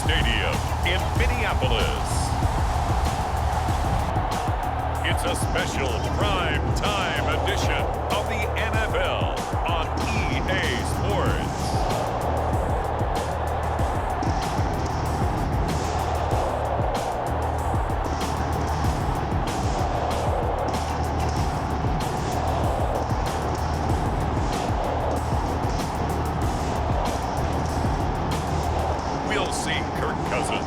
Stadium in Minneapolis. It's a special prime time edition of the NFL on EA Sports. We'll see Kirk Cousins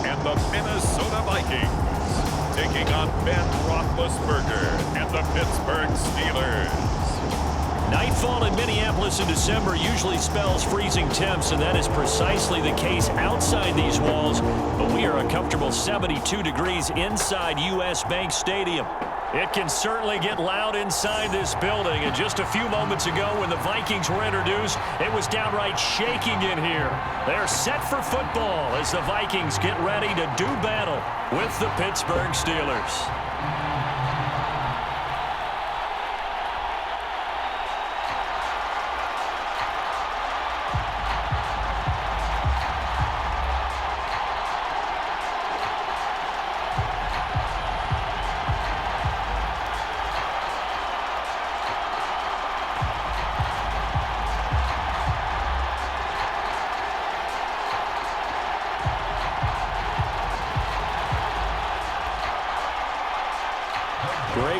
and the Minnesota Vikings taking on Ben Roethlisberger and the Pittsburgh Steelers. Nightfall in Minneapolis in December usually spells freezing temps, and that is precisely the case outside these walls. But we are a comfortable 72 degrees inside U.S. Bank Stadium. It can certainly get loud inside this building. And just a few moments ago when the Vikings were introduced, it was downright shaking in here. They're set for football as the Vikings get ready to do battle with the Pittsburgh Steelers.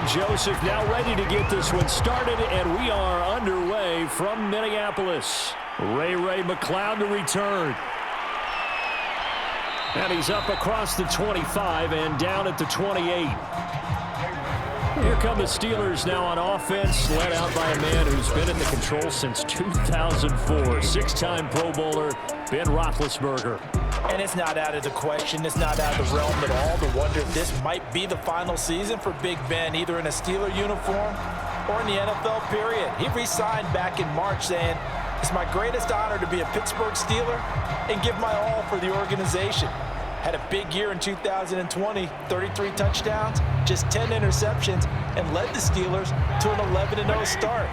Joseph now ready to get this one started, and we are underway from Minneapolis. Ray McCloud to return. And he's up across the 25 and down at the 28. Here come the Steelers now on offense, led out by a man who's been in the control since 2004. Six-time Pro Bowler, Ben Roethlisberger. And it's not out of the question. It's not out of the realm at all to wonder if this might be the final season for Big Ben, either in a Steeler uniform or in the NFL period. He re-signed back in March saying, "It's my greatest honor to be a Pittsburgh Steeler and give my all for the organization." Had a big year in 2020, 33 touchdowns, just 10 interceptions, and led the Steelers to an 11-0 start.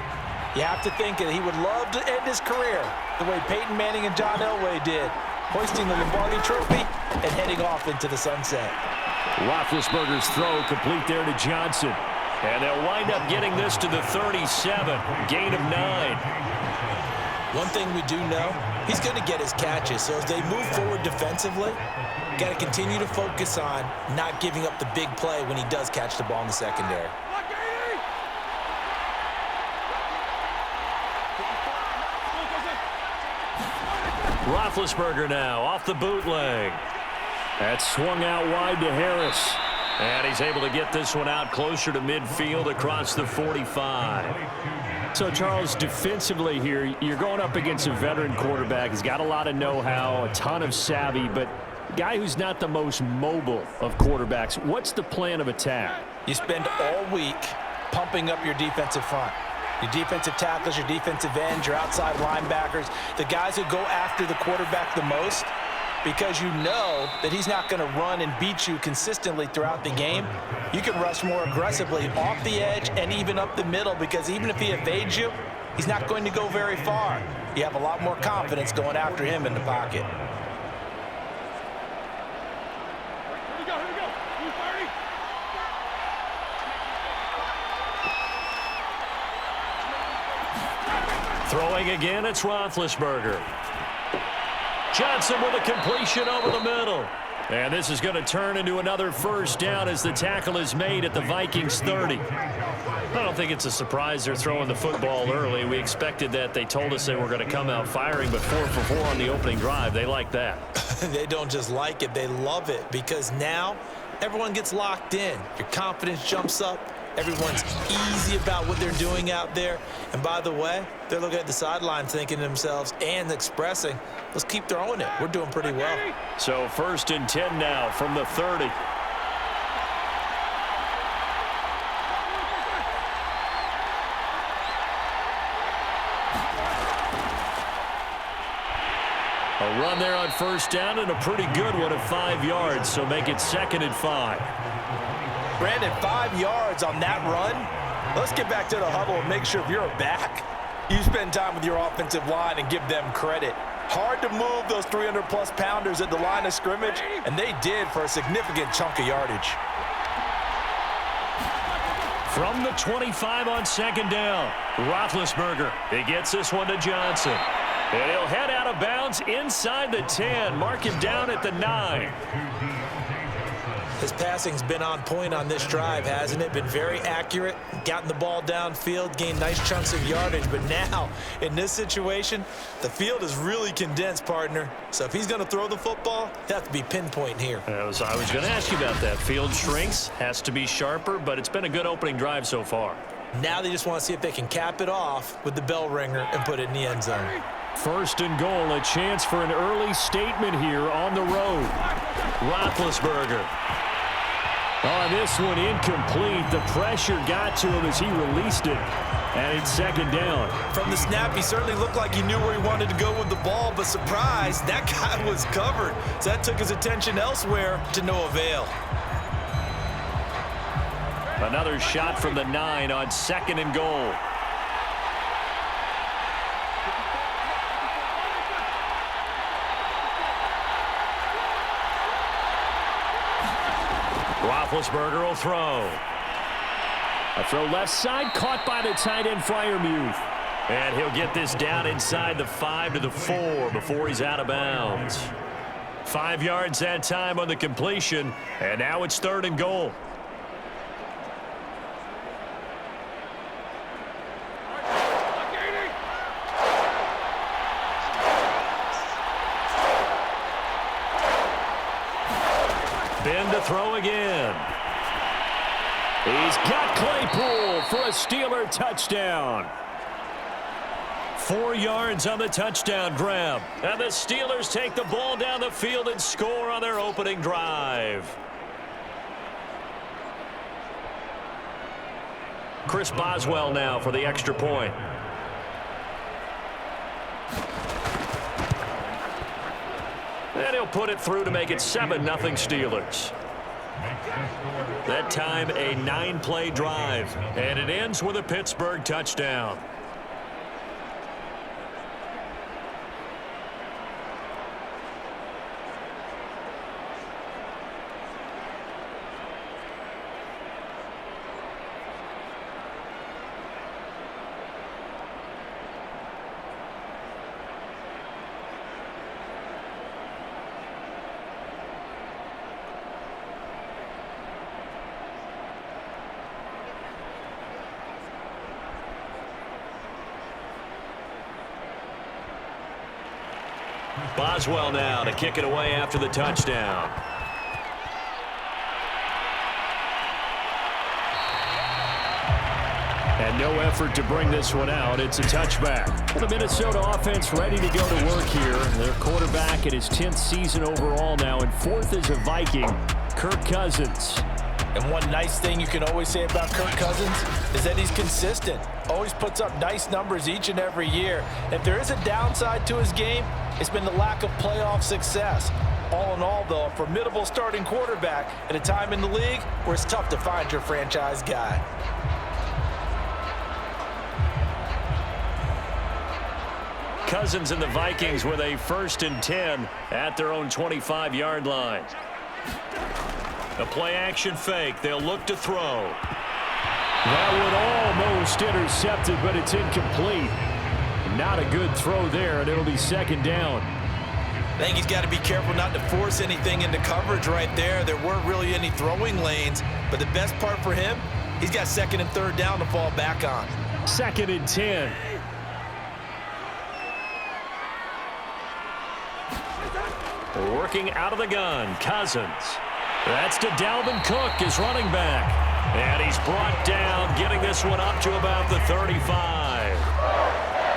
You have to think that he would love to end his career the way Peyton Manning and John Elway did, hoisting the Lombardi Trophy and heading off into the sunset. Roethlisberger's throw complete there to Johnson. And they'll wind up getting this to the 37, gain of 9. One thing we do know, he's going to get his catches. So as they move forward defensively, got to continue to focus on not giving up the big play when he does catch the ball in the secondary. Roethlisberger now off the bootleg. That's swung out wide to Harris. And he's able to get this one out closer to midfield across the 45. So, Charles, defensively here, you're going up against a veteran quarterback. He's got a lot of know-how, a ton of savvy, but a guy who's not the most mobile of quarterbacks. What's the plan of attack? You spend all week pumping up your defensive front. Your defensive tackles, your defensive ends, your outside linebackers, the guys who go after the quarterback the most, because you know that he's not going to run and beat you consistently throughout the game. You can rush more aggressively off the edge and even up the middle, because even if he evades you, he's not going to go very far. You have a lot more confidence going after him in the pocket. Throwing again, it's Roethlisberger. Johnson with a completion over the middle. And this is going to turn into another first down as the tackle is made at the Vikings 30. I don't think it's a surprise they're throwing the football early. We expected that. They told us they were going to come out firing, but 4 for 4 on the opening drive. They like that. They don't just like it, they love it, because now everyone gets locked in. Your confidence jumps up. Everyone's easy about what they're doing out there. And by the way, they're looking at the sideline thinking to themselves and expressing, let's keep throwing it. We're doing pretty well. So 1st and 10 now from the 30. A run there on 1st down, and a pretty good one of 5 yards, so make it 2nd and 5. Brandon, 5 yards on that run. Let's get back to the huddle and make sure if you're a back, you spend time with your offensive line and give them credit. Hard to move those 300-plus pounders at the line of scrimmage, and they did for a significant chunk of yardage. From the 25 on second down, Roethlisberger. He gets this one to Johnson. And he'll head out of bounds inside the 10. Mark him down at the 9. His passing's been on point on this drive, hasn't it? Been very accurate, gotten the ball downfield, gained nice chunks of yardage. But now, in this situation, the field is really condensed, partner. So if he's going to throw the football, it has to be pinpoint here. I was going to ask you about that. Field shrinks, has to be sharper, but it's been a good opening drive so far. Now they just want to see if they can cap it off with the bell ringer and put it in the end zone. First and goal, a chance for an early statement here on the road. Roethlisberger. On this one, incomplete. The pressure got to him as he released it. And it's second down. From the snap, he certainly looked like he knew where he wanted to go with the ball, but surprise, that guy was covered. So that took his attention elsewhere to no avail. Another shot from the 9 on second and goal. Roethlisberger will throw. A throw left side, caught by the tight end Freiermuth. And he'll get this down inside the 5 to the 4 before he's out of bounds. 5 yards that time on the completion, and now it's third and goal. Ben to throw again. He's got Claypool for a Steeler touchdown. 4 yards on the touchdown grab. And the Steelers take the ball down the field and score on their opening drive. Chris Boswell now for the extra point. And he'll put it through to make it 7-0 Steelers. That time a 9-play drive. And it ends with a Pittsburgh touchdown. Boswell now to kick it away after the touchdown. And no effort to bring this one out. It's a touchback. The Minnesota offense ready to go to work here. Their quarterback in his 10th season overall now, and 4th as a Viking, Kirk Cousins. And one nice thing you can always say about Kirk Cousins is that he's consistent. Always puts up nice numbers each and every year. If there is a downside to his game, it's been the lack of playoff success. All in all, though, a formidable starting quarterback at a time in the league where it's tough to find your franchise guy. Cousins and the Vikings with a 1st and 10 at their own 25-yard line. A play-action fake. They'll look to throw. That one almost intercepted, but it's incomplete. Not a good throw there, and it'll be second down. I think he's got to be careful not to force anything into coverage right there. There weren't really any throwing lanes, but the best part for him, he's got 2nd and 3rd down to fall back on. 2nd and 10. Working out of the gun, Cousins. That's to Dalvin Cook, his running back. And he's brought down, getting this one up to about the 35.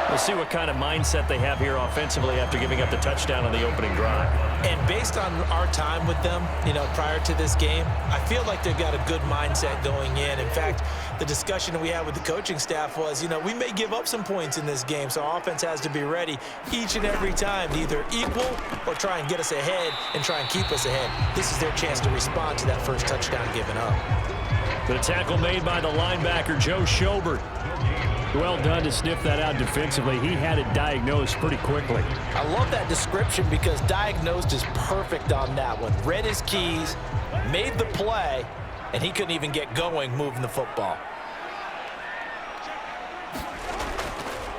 We'll see what kind of mindset they have here offensively after giving up the touchdown on the opening drive. And based on our time with them, prior to this game, I feel like they've got a good mindset going in. In fact, the discussion that we had with the coaching staff was, we may give up some points in this game, so our offense has to be ready each and every time to either equal or try and get us ahead and try and keep us ahead. This is their chance to respond to that first touchdown given up. The tackle made by the linebacker, Joe Schobert. Well done to sniff that out defensively. He had it diagnosed pretty quickly. I love that description because diagnosed is perfect on that one. Read his keys, made the play, and he couldn't even get going moving the football.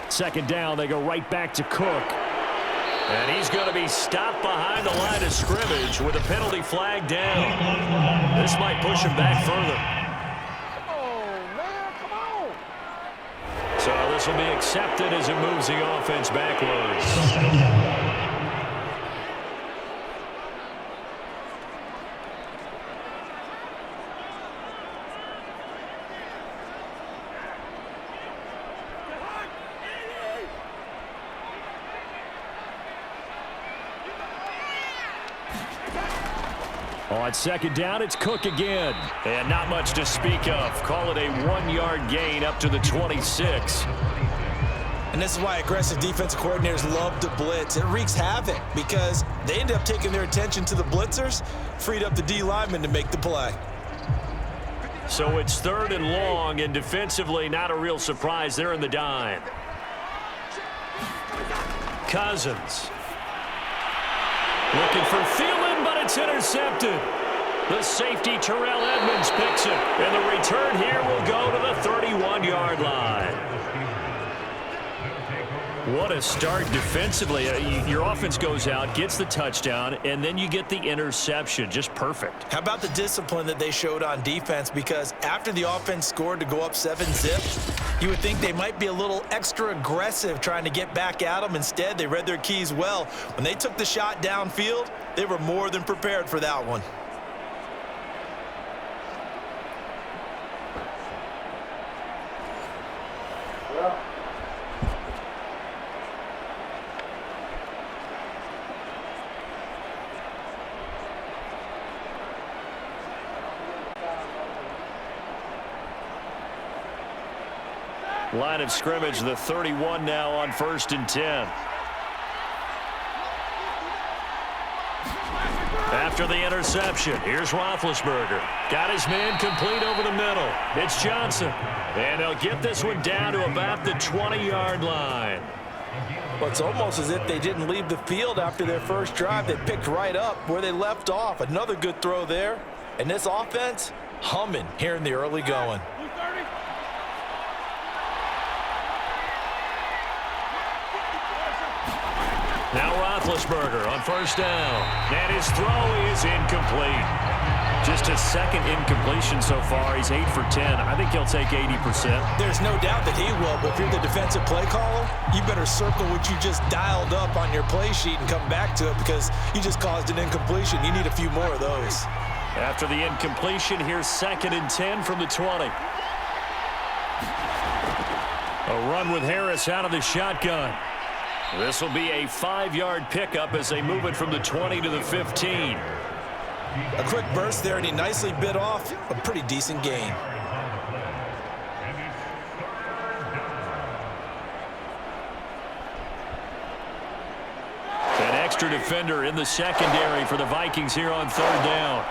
Second down, they go right back to Cook. And he's going to be stopped behind the line of scrimmage with a penalty flag down. This might push him back further. So this will be accepted as it moves the offense backwards. On second down, it's Cook again. And not much to speak of. Call it a 1-yard gain up to the 26. And this is why aggressive defensive coordinators love to blitz. It wreaks havoc because they end up taking their attention to the blitzers, freed up the D lineman to make the play. So it's 3rd and long, and defensively not a real surprise. They're in the dime. Cousins. Looking for Thielen, but it's intercepted. The safety, Terrell Edmonds, picks it. And the return here will go to the 31-yard line. What a start defensively. Your offense goes out, gets the touchdown, and then you get the interception. Just perfect. How about the discipline that they showed on defense? Because after the offense scored to go up 7-zip, you would think they might be a little extra aggressive trying to get back at them. Instead, they read their keys well. When they took the shot downfield, they were more than prepared for that one. Line of scrimmage, the 31 now on 1st and 10. After the interception, here's Roethlisberger. Got his man complete over the middle. It's Johnson. And they'll get this one down to about the 20-yard line. Well, it's almost as if they didn't leave the field after their first drive. They picked right up where they left off. Another good throw there. And this offense, humming here in the early going. Now Roethlisberger on 1st down. And his throw is incomplete. Just his 2nd incompletion so far. He's 8 for 10. I think he'll take 80%. There's no doubt that he will, but if you're the defensive play caller, you better circle what you just dialed up on your play sheet and come back to it because you just caused an incompletion. You need a few more of those. After the incompletion, here's 2nd and 10 from the 20. A run with Harris out of the shotgun. This will be a 5-yard pickup as they move it from the 20 to the 15. A quick burst there, and he nicely bit off a pretty decent gain. An extra defender in the secondary for the Vikings here on 3rd down.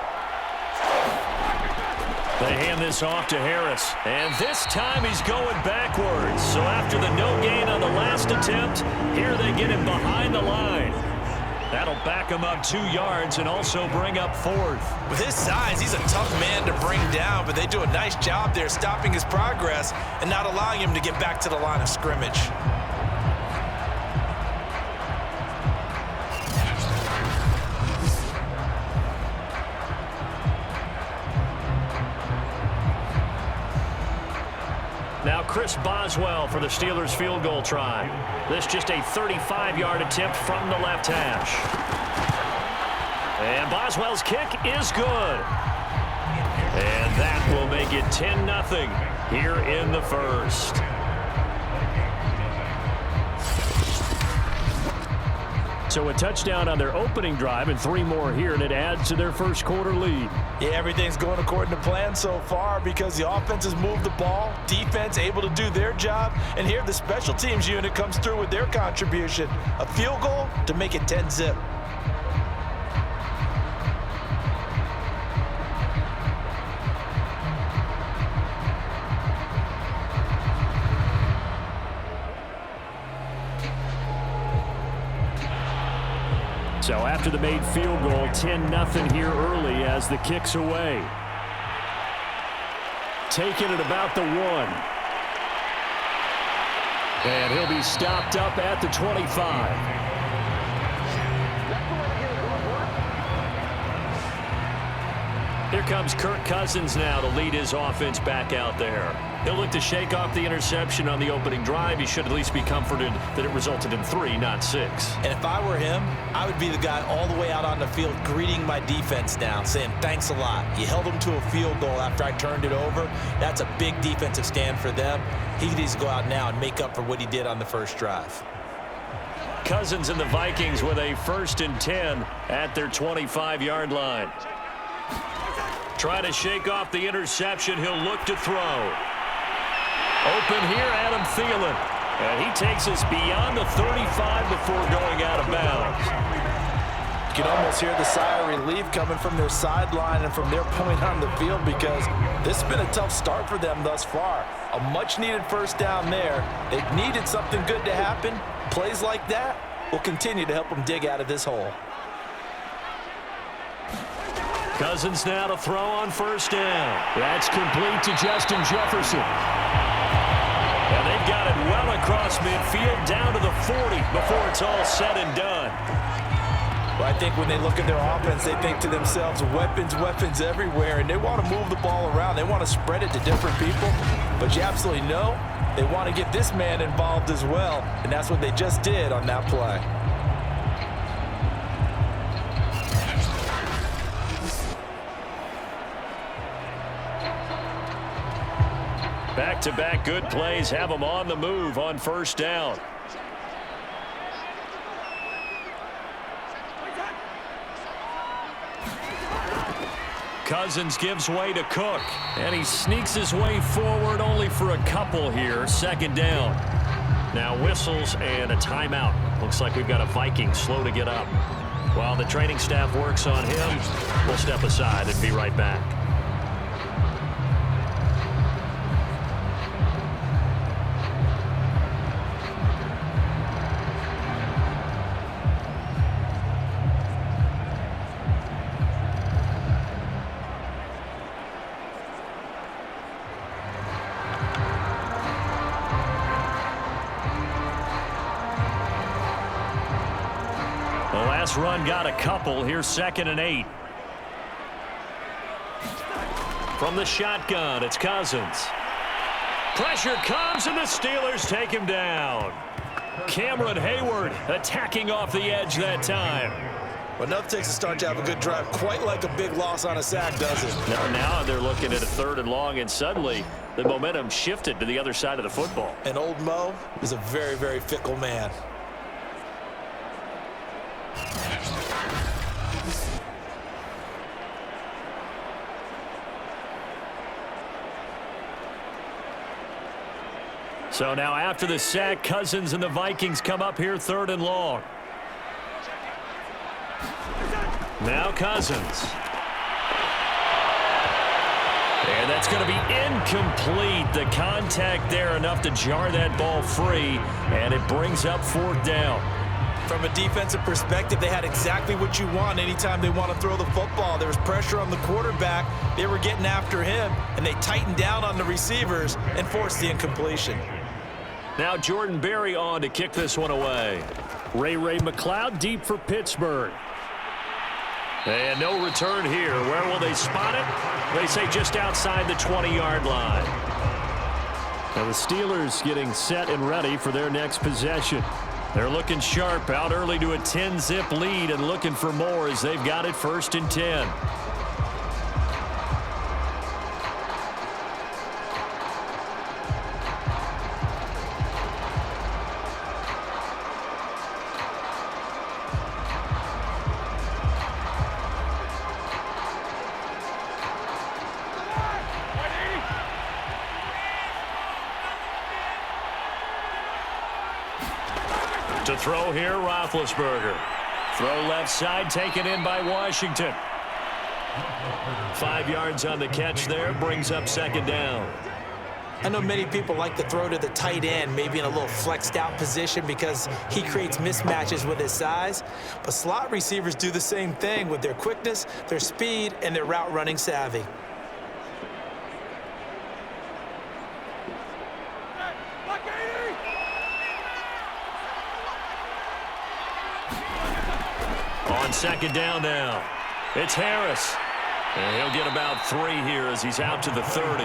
They hand this off to Harris, and this time he's going backwards. So after the no gain on the last attempt, here they get him behind the line. That'll back him up 2 yards and also bring up 4th. With his size, he's a tough man to bring down, but they do a nice job there stopping his progress and not allowing him to get back to the line of scrimmage. Now Chris Boswell for the Steelers field goal try. This just a 35-yard attempt from the left hash. And Boswell's kick is good. And that will make it 10-0 here in the 1st. So a touchdown on their opening drive and 3 more here, and it adds to their 1st quarter lead. Yeah, everything's going according to plan so far because the offense has moved the ball, defense able to do their job, and here the special teams unit comes through with their contribution. A field goal to make it 10-zip. So after the made field goal, 10-0 here early as the kick's away. Taking it about the 1. And he'll be stopped up at the 25. Here comes Kirk Cousins now to lead his offense back out there. He'll look to shake off the interception on the opening drive. He should at least be comforted that it resulted in 3, not 6. And if I were him, I would be the guy all the way out on the field greeting my defense now, saying thanks a lot. You held them to a field goal after I turned it over. That's a big defensive stand for them. He needs to go out now and make up for what he did on the first drive. Cousins and the Vikings with a 1st and 10 at their 25-yard line. Try to shake off the interception. He'll look to throw. Open here, Adam Thielen. And he takes us beyond the 35 before going out of bounds. You can almost hear the sigh of relief coming from their sideline and from their point on the field, because this has been a tough start for them thus far. A much-needed first down there. They've needed something good to happen. Plays like that will continue to help them dig out of this hole. Cousins now to throw on 1st down. That's complete to Justin Jefferson. And they've got it well across midfield down to the 40 before it's all said and done. Well, I think when they look at their offense, they think to themselves, weapons, weapons everywhere, and they want to move the ball around. They want to spread it to different people. But you absolutely know they want to get this man involved as well, and that's what they just did on that play. Back-to-back good plays have them on the move on 1st down. Cousins gives way to Cook, and he sneaks his way forward only for a couple here. 2nd down. Now whistles and a timeout. Looks like we've got a Viking slow to get up. While the training staff works on him, we'll step aside and be right back. Run got a couple. Here's 2nd and 8. From the shotgun, it's Cousins. Pressure comes, and the Steelers take him down. Cameron Hayward attacking off the edge that time. Well, nothing takes a start to have a good drive quite like a big loss on a sack, does it? Now they're looking at a 3rd and long, and suddenly the momentum shifted to the other side of the football. And old Mo is a very, very fickle man. So now after the sack, Cousins and the Vikings come up here 3rd and long. Now Cousins. And that's going to be incomplete. The contact there enough to jar that ball free, and it brings up 4th down. From a defensive perspective, they had exactly what you want anytime they want to throw the football. There was pressure on the quarterback. They were getting after him, and they tightened down on the receivers and forced the incompletion. Now Jordan Berry on to kick this one away. Ray McLeod deep for Pittsburgh. And no return here. Where will they spot it? They say just outside the 20-yard line. Now the Steelers getting set and ready for their next possession. They're looking sharp, out early to a 10-zip lead and looking for more as they've got it 1st and 10. To throw here, Roethlisberger. Throw left side, taken in by Washington. 5 yards on the catch there, brings up 2nd down. I know many people like to throw to the tight end, maybe in a little flexed out position because he creates mismatches with his size. But slot receivers do the same thing with their quickness, their speed, and their route running savvy. On second down now, it's Harris. And he'll get about 3 here as he's out to the 30.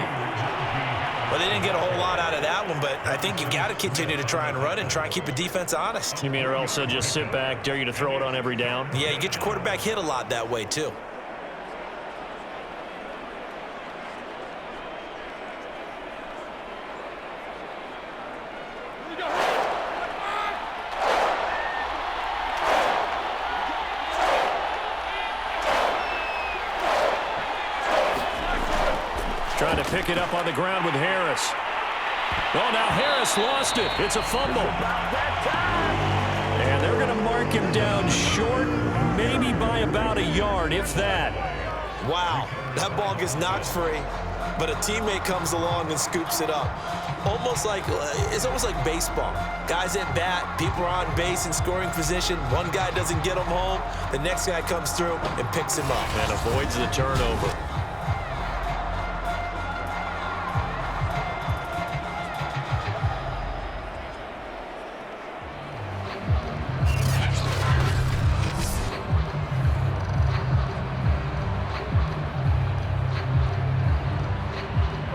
Well, they didn't get a whole lot out of that one, but I think you got to continue to try and run and try and keep the defense honest. You mean or else just sit back, dare you to throw it on every down? Yeah, you get your quarterback hit a lot that way, too. Trying to pick it up on the ground with Harris. Oh, now Harris lost it. It's a fumble. And they're going to mark him down short, maybe by about a yard, if that. Wow, that ball gets knocked free, but a teammate comes along and scoops it up. It's almost like baseball. Guys at bat, people are on base in scoring position. One guy doesn't get him home. The next guy comes through and picks him up. And avoids the turnover.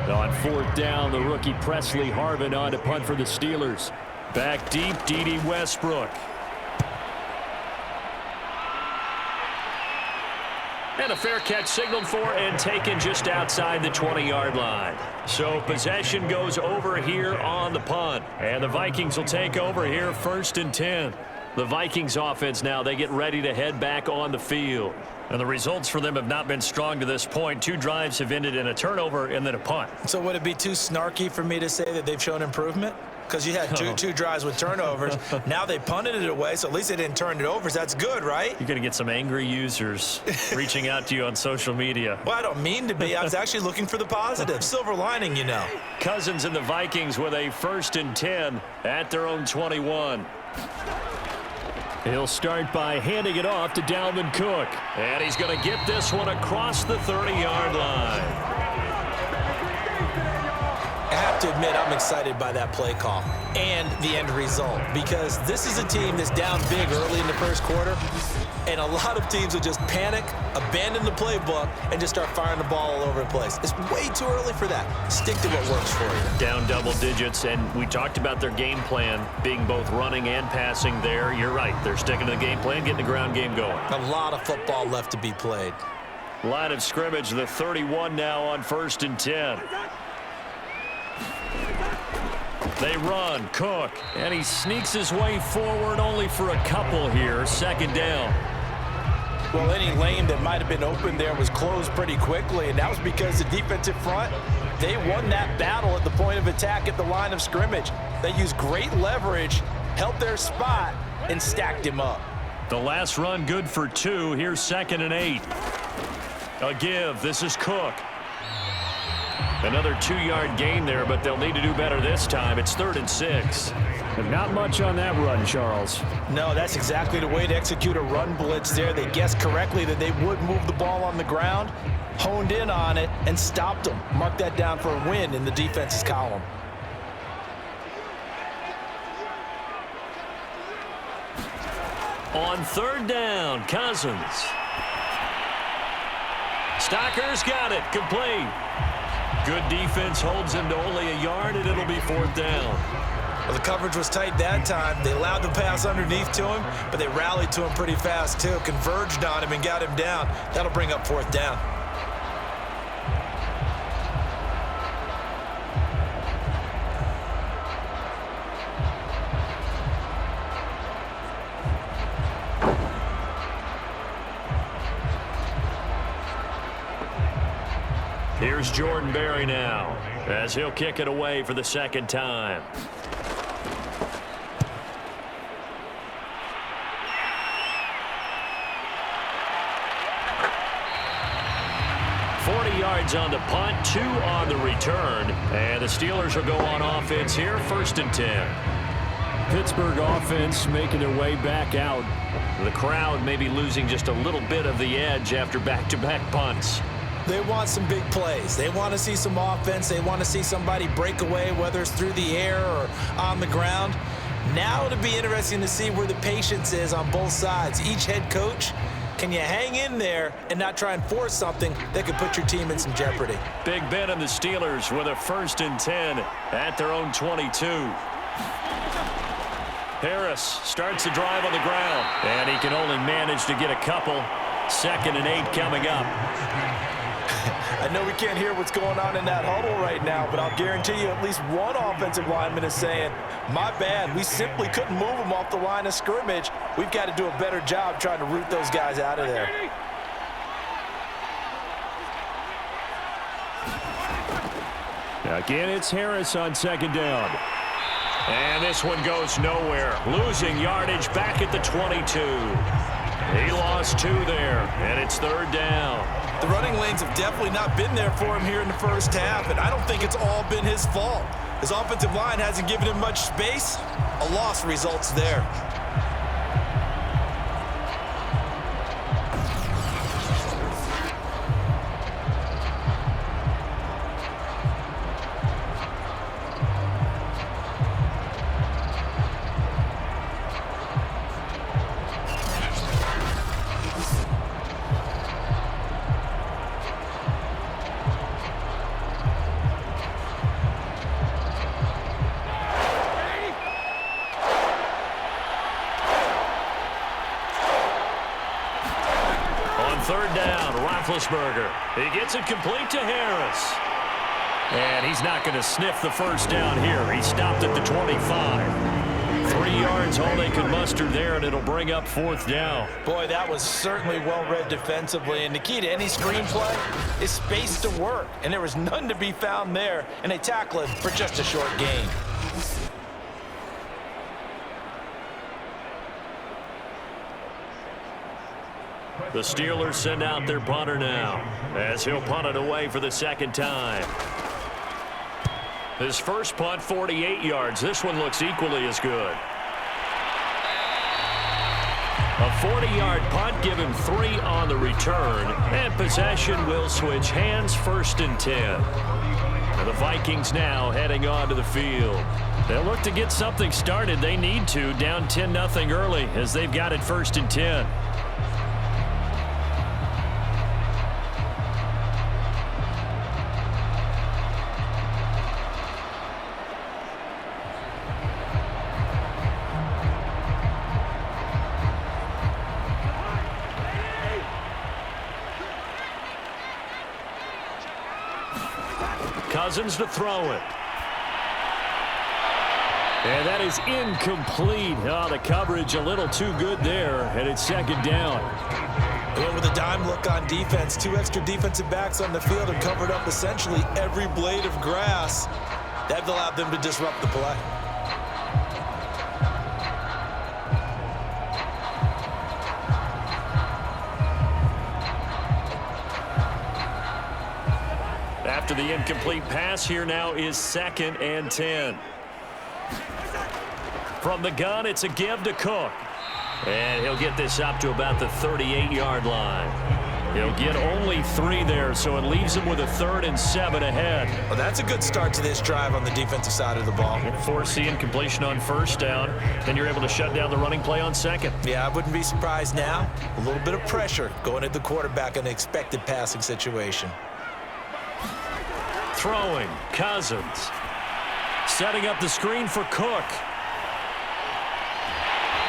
On fourth down, the rookie Presley Harvin on to punt for the Steelers. Back deep, D.D. Westbrook. And a fair catch signaled for and taken just outside the 20-yard line. So possession goes over here on the punt. And the Vikings will take over here 1st and 10. The Vikings offense now, they get ready to head back on the field. And the results for them have not been strong to this point. 2 drives have ended in a turnover and then a punt. So would it be too snarky for me to say that they've shown improvement? Because you had two drives with turnovers. Now they punted it away, so at least they didn't turn it over. So that's good, right? You're going to get some angry users reaching out to you on social media. Well, I don't mean to be. I was actually looking for the positive. Silver lining, you know. Cousins and the Vikings with a 1st and 10 at their own 21. He'll start by handing it off to Dalvin Cook. And he's going to get this one across the 30-yard line. I have to admit, I'm excited by that play call and the end result because this is a team that's down big early in the first quarter, and a lot of teams will just panic, abandon the playbook, and just start firing the ball all over the place. It's way too early for that. Stick to what works for you. Down double digits, and we talked about their game plan being both running and passing there. You're right. They're sticking to the game plan, getting the ground game going. A lot of football left to be played. Line of scrimmage, the 31 now on 1st and 10. They run, Cook, and he sneaks his way forward only for a couple here. 2nd down. Well, any lane that might have been open there was closed pretty quickly, and that was because the defensive front, they won that battle at the point of attack at the line of scrimmage. They used great leverage, held their spot, and stacked him up. The last run good for 2. Here's 2nd and 8. A give. This is Cook. Another 2-yard gain there, but they'll need to do better this time. It's 3rd and 6. And not much on that run, Charles. No, that's exactly the way to execute a run blitz there. They guessed correctly that they would move the ball on the ground, honed in on it, and stopped them. Mark that down for a win in the defense's column. On 3rd down, Cousins. Stocker's got it, complete. Good defense holds him to only a yard, and it'll be 4th down. Well, the coverage was tight that time. They allowed the pass underneath to him, but they rallied to him pretty fast, too. Converged on him and got him down. That'll bring up 4th down. Here's Jordan Berry now, as he'll kick it away for the 2nd time. yards on the punt, 2 on the return. And the Steelers will go on offense here, 1st and 10. Pittsburgh offense making their way back out. The crowd may be losing just a little bit of the edge after back-to-back punts. They want some big plays. They want to see some offense. They want to see somebody break away, whether it's through the air or on the ground. Now it'll be interesting to see where the patience is on both sides. Each head coach, can you hang in there and not try and force something that could put your team in some jeopardy? Big Ben and the Steelers with a 1st and 10 at their own 22. Harris starts the drive on the ground, and he can only manage to get a couple. 2nd and 8 coming up. I know we can't hear what's going on in that huddle right now, but I'll guarantee you at least one offensive lineman is saying, my bad, we simply couldn't move them off the line of scrimmage. We've got to do a better job trying to root those guys out of there. Again, it's Harris on 2nd down. And this one goes nowhere. Losing yardage back at the 22. He lost 2 there, and it's 3rd down. The running lanes have definitely not been there for him here in the first half, and I don't think it's all been his fault. His offensive line hasn't given him much space. A loss results there. He gets it complete to Harris. And he's not going to sniff the 1st down here. He stopped at the 25. 3 yards, all they could muster there, and it'll bring up 4th down. Boy, that was certainly well-read defensively, and the key to any screenplay is space to work, and there was none to be found there, and they tackle it for just a short gain. The Steelers send out their punter now, as he'll punt it away for the 2nd time. His first punt, 48 yards. This one looks equally as good. A 40-yard punt, give him 3 on the return, and possession will switch hands, 1st and 10. And the Vikings now heading onto the field. They'll look to get something started. They need to, down 10-0 early, as they've got it 1st and 10. Cousins to throw it. And that is incomplete. Oh, the coverage a little too good there, and it's 2nd down. Well, with a dime look on defense, 2 extra defensive backs on the field and covered up essentially every blade of grass. That allowed them to disrupt the play. After the incomplete pass, here now is 2nd and 10. From the gun, it's a give to Cook. And he'll get this up to about the 38-yard line. He'll get only 3 there, so it leaves him with a 3rd and 7 ahead. Well, that's a good start to this drive on the defensive side of the ball. Force the incompletion on 1st down, then you're able to shut down the running play on 2nd. Yeah, I wouldn't be surprised now. A little bit of pressure going at the quarterback in an expected passing situation. Throwing, Cousins. Setting up the screen for Cook.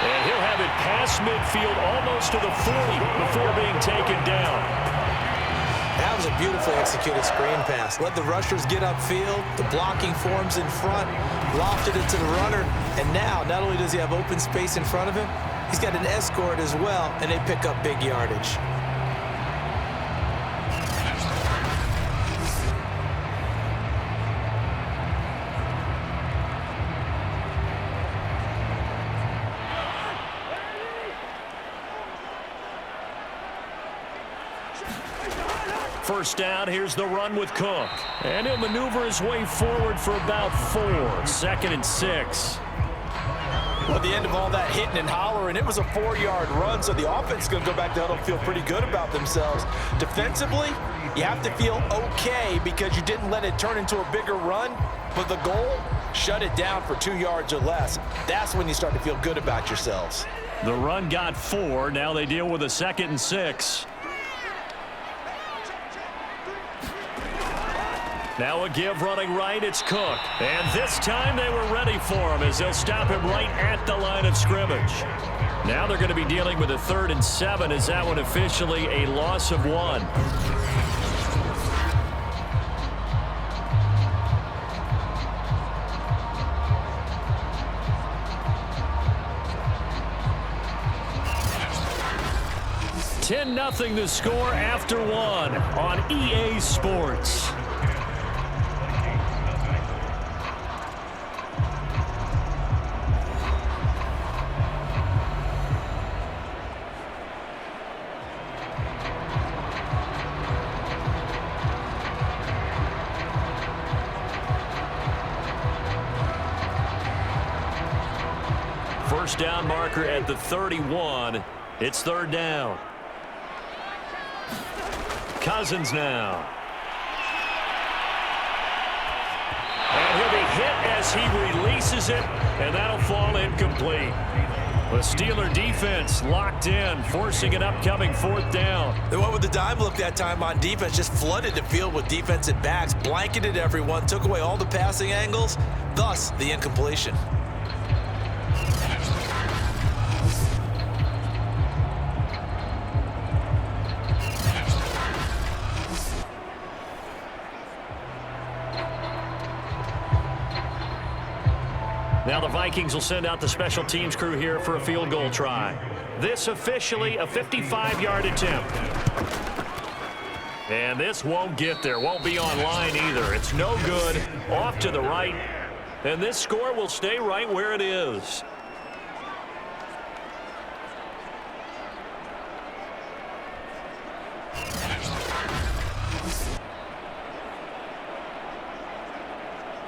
And he'll have it past midfield almost to the 40 before being taken down. That was a beautifully executed screen pass. Let the rushers get upfield. The blocking forms in front. Lofted it to the runner. And now, not only does he have open space in front of him, he's got an escort as well, and they pick up big yardage. first down. Here's the run with Cook. And he'll maneuver his way forward for about 4. 2nd and 6. Well, at the end of all that hitting and hollering, it was a 4-yard run, so the offense is going to go back to huddle and feel pretty good about themselves. Defensively, you have to feel okay because you didn't let it turn into a bigger run, but the goal, shut it down for 2 yards or less. That's when you start to feel good about yourselves. The run got 4. Now they deal with a 2nd and 6. Now a give running right, it's Cook. And this time they were ready for him as they'll stop him right at the line of scrimmage. Now they're going to be dealing with a 3rd and 7 as that one officially a loss of 1. $10-0 the score after 1 on EA Sports. First down marker at the 31. It's 3rd down. Cousins now. And he'll be hit as he releases it, and that'll fall incomplete. The Steeler defense locked in, forcing an upcoming 4th down. They went with the dime look that time on defense, just flooded the field with defensive backs, blanketed everyone, took away all the passing angles, thus the incompletion. Now the Vikings will send out the special teams crew here for a field goal try. This officially a 55-yard attempt. And this won't get there, won't be online either. It's no good, off to the right. And this score will stay right where it is.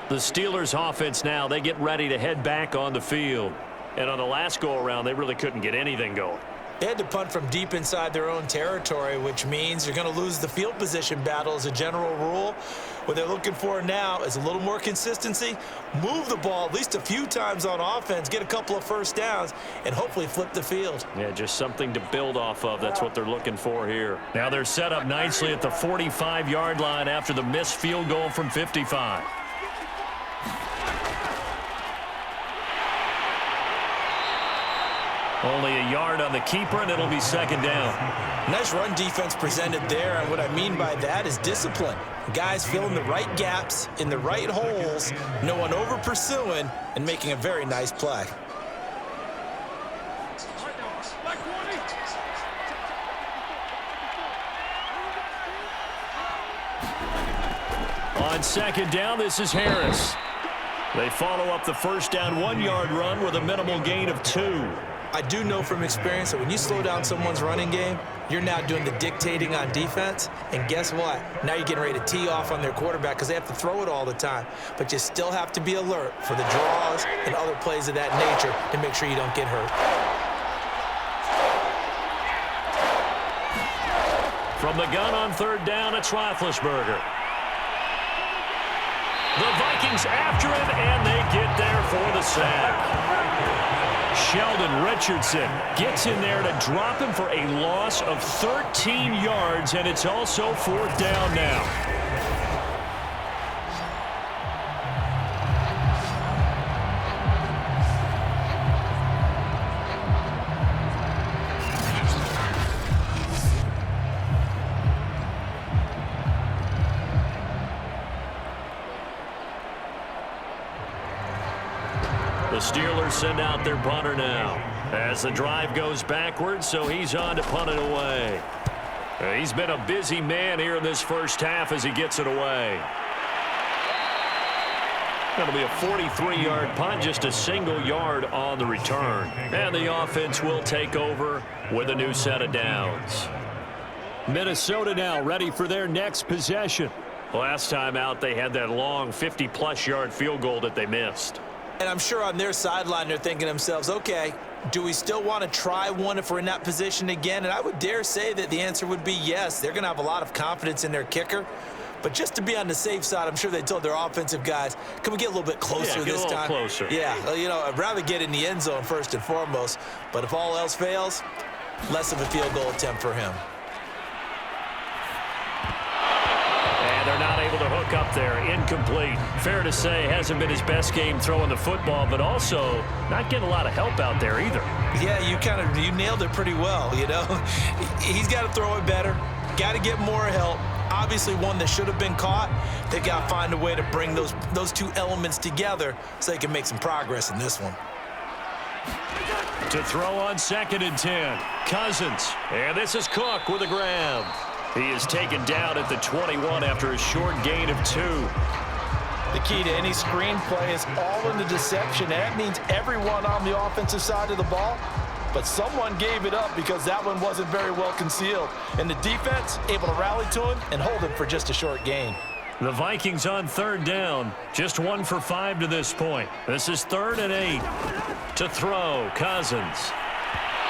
The Steelers offense now, they get ready to head back on the field. And on the last go-around, they really couldn't get anything going. They had to punt from deep inside their own territory, which means you're going to lose the field position battle as a general rule. What they're looking for now is a little more consistency, move the ball at least a few times on offense, get a couple of first downs, and hopefully flip the field. Yeah, just something to build off of. That's what they're looking for here. Now they're set up nicely at the 45-yard line after the missed field goal from 55. Only a yard on the keeper, and it'll be 2nd down. Nice run defense presented there, and what I mean by that is discipline. Guys filling the right gaps in the right holes, no one over pursuing, and making a very nice play. On 2nd down, this is Harris. They follow up the first down 1-yard run with a minimal gain of 2. I do know from experience that when you slow down someone's running game, you're now doing the dictating on defense. And guess what? Now you're getting ready to tee off on their quarterback because they have to throw it all the time. But you still have to be alert for the draws and other plays of that nature to make sure you don't get hurt. From the gun on 3rd down, it's Roethlisberger. The Vikings after him, and they get there for the sack. Sheldon Richardson gets in there to drop him for a loss of 13 yards, and it's also 4th down now. The Steelers send out their punter now as the drive goes backwards, so he's on to punt it away. He's been a busy man here in this first half as he gets it away. That'll be a 43-yard punt, just a single yard on the return. And the offense will take over with a new set of downs. Minnesota now ready for their next possession. Last time out, they had that long 50-plus yard field goal that they missed. And I'm sure on their sideline they're thinking to themselves, okay, do we still want to try one if we're in that position again? And I would dare say that the answer would be yes. They're going to have a lot of confidence in their kicker. But just to be on the safe side, I'm sure they told their offensive guys, can we get a little bit closer this time? Closer. Yeah, I'd rather get in the end zone first and foremost. But if all else fails, less of a field goal attempt for him. And they're not able to hook up there. Incomplete. Fair to say, hasn't been his best game throwing the football, but also not getting a lot of help out there either. Yeah, you nailed it pretty well, He's got to throw it better. Got to get more help. Obviously one that should have been caught. They got to find a way to bring those two elements together so they can make some progress in this one. To throw on 2nd and 10. Cousins. And this is Cook with a grab. He is taken down at the 21 after a short gain of 2. The key to any screenplay is all in the deception. And that means everyone on the offensive side of the ball. But someone gave it up because that one wasn't very well concealed. And the defense able to rally to him and hold him for just a short gain. The Vikings on 3rd down. Just 1 for 5 to this point. This is 3rd and 8. To throw, Cousins.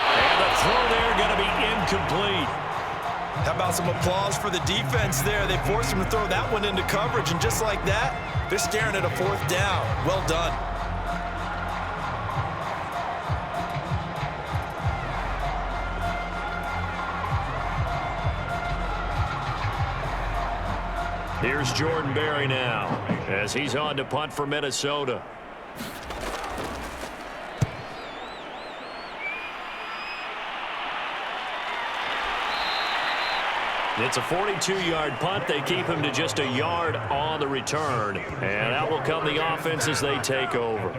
And the throw there going to be incomplete. How about some applause for the defense there? They forced him to throw that one into coverage, and just like that, they're staring at a 4th down. Well done. Here's Jordan Berry now as he's on to punt for Minnesota. It's a 42-yard punt. They keep him to just a yard on the return. And out will come the offense as they take over.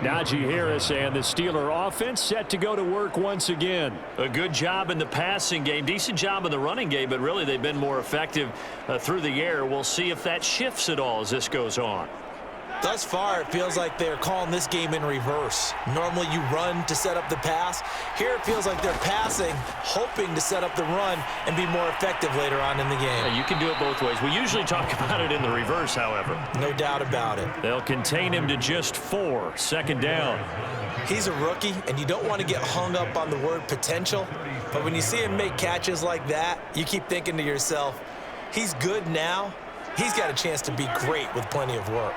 Najee Harris and the Steeler offense set to go to work once again. A good job in the passing game, decent job in the running game, but really they've been more effective through the air. We'll see if that shifts at all as this goes on. Thus far, it feels like they're calling this game in reverse. Normally you run to set up the pass. Here it feels like they're passing, hoping to set up the run and be more effective later on in the game. Yeah, you can do it both ways. We usually talk about it in the reverse, however. No doubt about it. They'll contain him to just 4, 2nd down. He's a rookie, and you don't want to get hung up on the word potential. But when you see him make catches like that, you keep thinking to yourself, he's good now. He's got a chance to be great with plenty of work.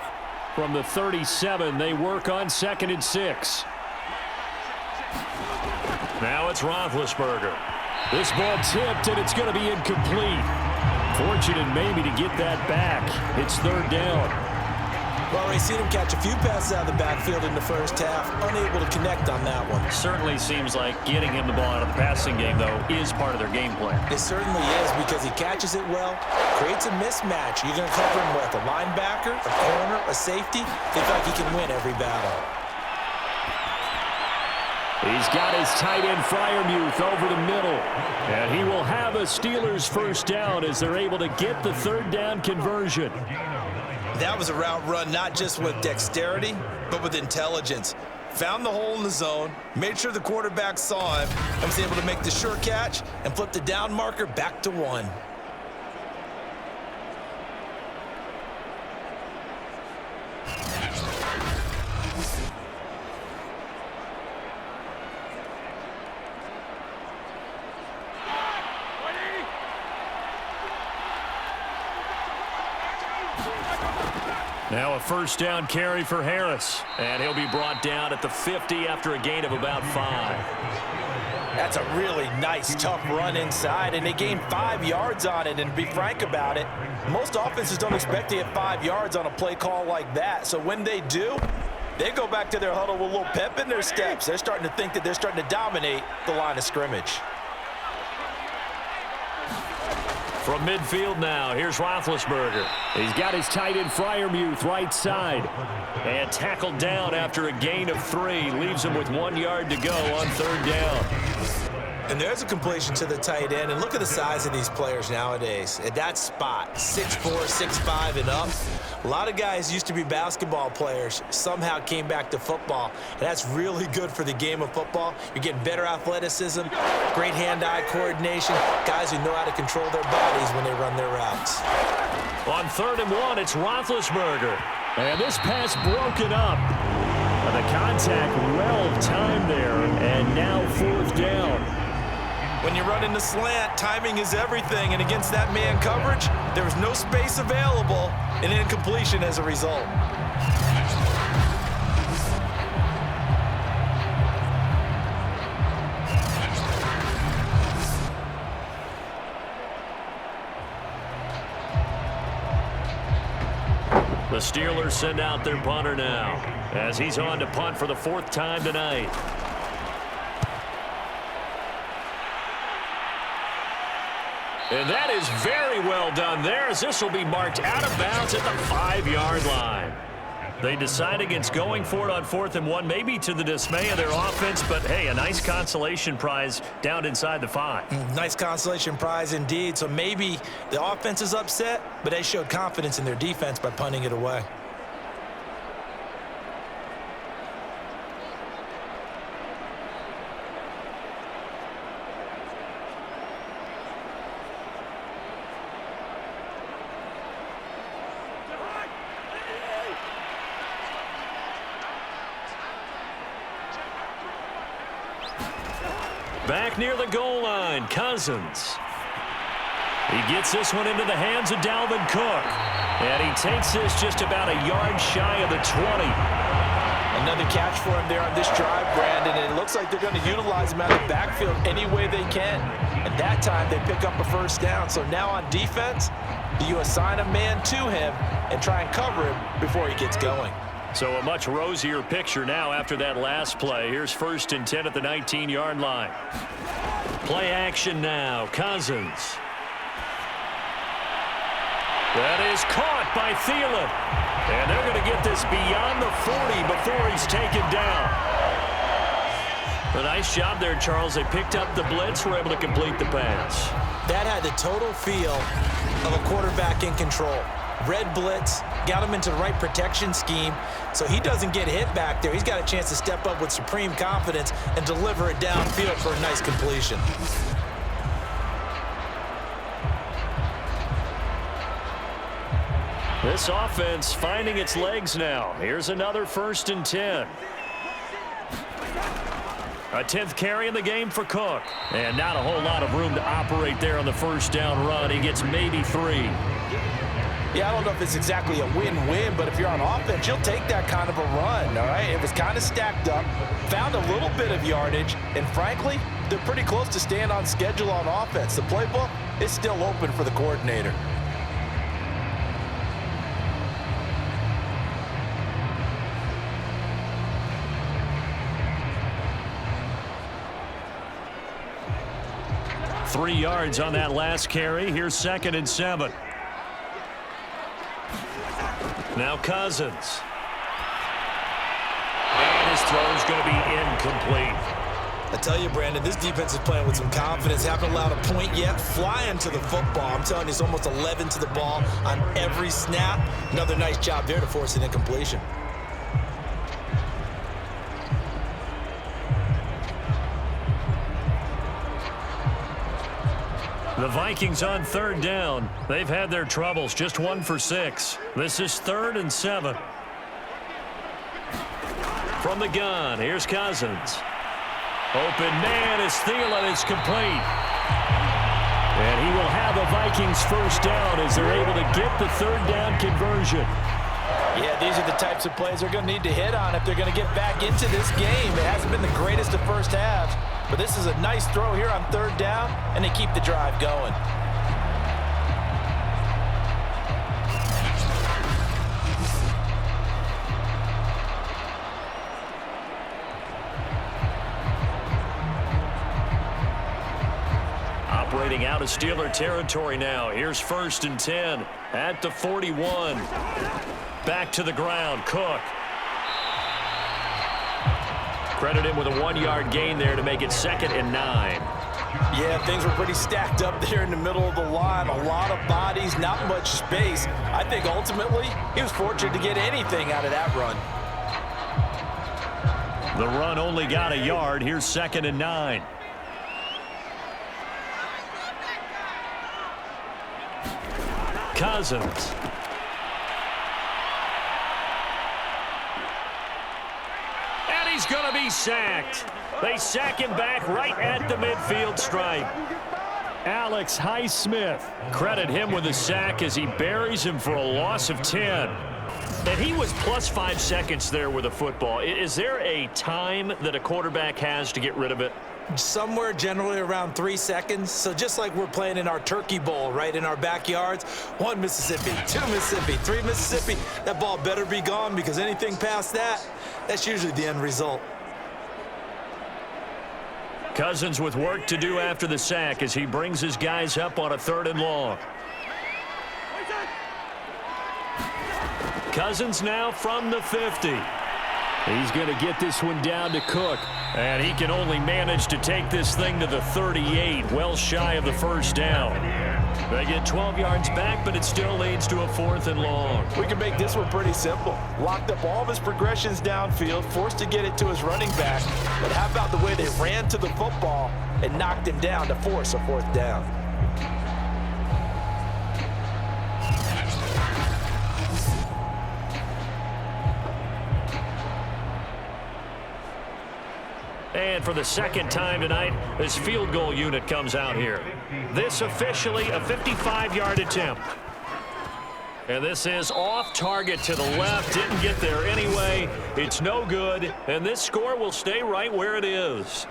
From the 37, they work on 2nd and 6. Now it's Roethlisberger. This ball tipped, and it's going to be incomplete. Fortunate maybe to get that back. It's 3rd down. We've already seen him catch a few passes out of the backfield in the first half, unable to connect on that one. Certainly seems like getting him the ball out of the passing game, though, is part of their game plan. It certainly is because he catches it well, creates a mismatch. You're going to cover him with a linebacker, a corner, a safety. They feel like he can win every battle. He's got his tight end Freiermuth over the middle. And he will have a Steelers 1st down as they're able to get the 3rd down conversion. That was a route run not just with dexterity, but with intelligence. Found the hole in the zone, made sure the quarterback saw him, and was able to make the sure catch and flip the down marker back to 1. Now a 1st down carry for Harris. And he'll be brought down at the 50 after a gain of about 5. That's a really nice, tough run inside, and they gained 5 yards on it. And to be frank about it, most offenses don't expect to get 5 yards on a play call like that. So when they do, they go back to their huddle with a little pep in their steps. They're starting to think that they're starting to dominate the line of scrimmage. From midfield now, here's Roethlisberger. He's got his tight end Freiermuth right side. And tackled down after a gain of 3. Leaves him with 1 yard to go on 3rd down. And there's a completion to the tight end. And look at the size of these players nowadays. At that spot, 6'4", 6'5", and up. A lot of guys used to be basketball players, somehow came back to football. And that's really good for the game of football. You're getting better athleticism, great hand-eye coordination, guys who know how to control their bodies when they run their routes. On 3rd and 1, it's Roethlisberger. And this pass broken up. The contact well timed there, and now 4th down. When you run in the slant, timing is everything, and against that man coverage, there was no space available, and incompletion as a result. The Steelers send out their punter now, as he's on to punt for the 4th time tonight. And that is very well done there, as this will be marked out of bounds at the 5-yard line. They decide against going for it on 4th and 1, maybe to the dismay of their offense, but hey, a nice consolation prize down inside the 5. Nice consolation prize indeed. So maybe the offense is upset, but they showed confidence in their defense by punting it away. Back near the goal line, Cousins. He gets this one into the hands of Dalvin Cook. And he takes this just about a yard shy of the 20. Another catch for him there on this drive, Brandon. And it looks like they're going to utilize him out of the backfield any way they can. At that time, they pick up a 1st down. So now on defense, do you assign a man to him and try and cover him before he gets going? So a much rosier picture now after that last play. Here's 1st and 10 at the 19-yard line. Play action now. Cousins. That is caught by Thielen. And they're going to get this beyond the 40 before he's taken down. A nice job there, Charles. They picked up the blitz, were able to complete the pass. That had the total feel of a quarterback in control. Red blitz, got him into the right protection scheme, so he doesn't get hit back there. He's got a chance to step up with supreme confidence and deliver it downfield for a nice completion. This offense finding its legs now. Here's another 1st and 10. A 10th carry in the game for Cook. And not a whole lot of room to operate there on the 1st down run. He gets maybe 3. Yeah, I don't know if it's exactly a win-win, but if you're on offense, you'll take that kind of a run, all right? It was kind of stacked up, found a little bit of yardage, and frankly, they're pretty close to staying on schedule on offense. The playbook is still open for the coordinator. Three yards on that last carry. Here's 2nd and 7. Now Cousins. And his throw is going to be incomplete. I tell you, Brandon, this defense is playing with some confidence. Haven't allowed a point yet. Flying to the football. I'm telling you, it's almost 11 to the ball on every snap. Another nice job there to force an incompletion. The Vikings on 3rd down. They've had their troubles. Just 1 for 6. This is 3rd and 7. From the gun, here's Cousins. Open man is Thielen. It's complete. And he will have a Vikings 1st down as they're able to get the 3rd down conversion. Yeah, these are the types of plays they're going to need to hit on if they're going to get back into this game. It hasn't been the greatest of first halves, but this is a nice throw here on 3rd down, and they keep the drive going. Operating out of Steeler territory now. Here's 1st and 10 at the 41. Back to the ground, Cook. Credit him with a 1-yard gain there to make it 2nd and 9. Yeah, things were pretty stacked up there in the middle of the line. A lot of bodies, not much space. I think ultimately he was fortunate to get anything out of that run. The run only got a yard. Here's 2nd and 9. Cousins. And he's going to be sacked. They sack him back right at the midfield stripe. Alex Highsmith. Credit him with a sack as he buries him for a loss of 10. And he was plus 5 seconds there with a football. Is there a time that a quarterback has to get rid of it? Somewhere generally around 3 seconds. So just like we're playing in our turkey bowl, right, in our backyards, 1 Mississippi, 2 Mississippi, 3 Mississippi, that ball better be gone because anything past that, that's usually the end result. Cousins with work to do after the sack as he brings his guys up on a 3rd and long. Cousins now from the 50. He's going to get this one down to Cook. And he can only manage to take this thing to the 38, well shy of the first down. They get 12 yards back, but it still leads to a 4th and long. We can make this one pretty simple. Locked up all of his progressions downfield, forced to get it to his running back. But how about the way they ran to the football and knocked him down to force a 4th down? And for the 2nd time tonight, this field goal unit comes out here. This officially a 55-yard attempt. And this is off target to the left. Didn't get there anyway. It's no good. And this score will stay right where it is.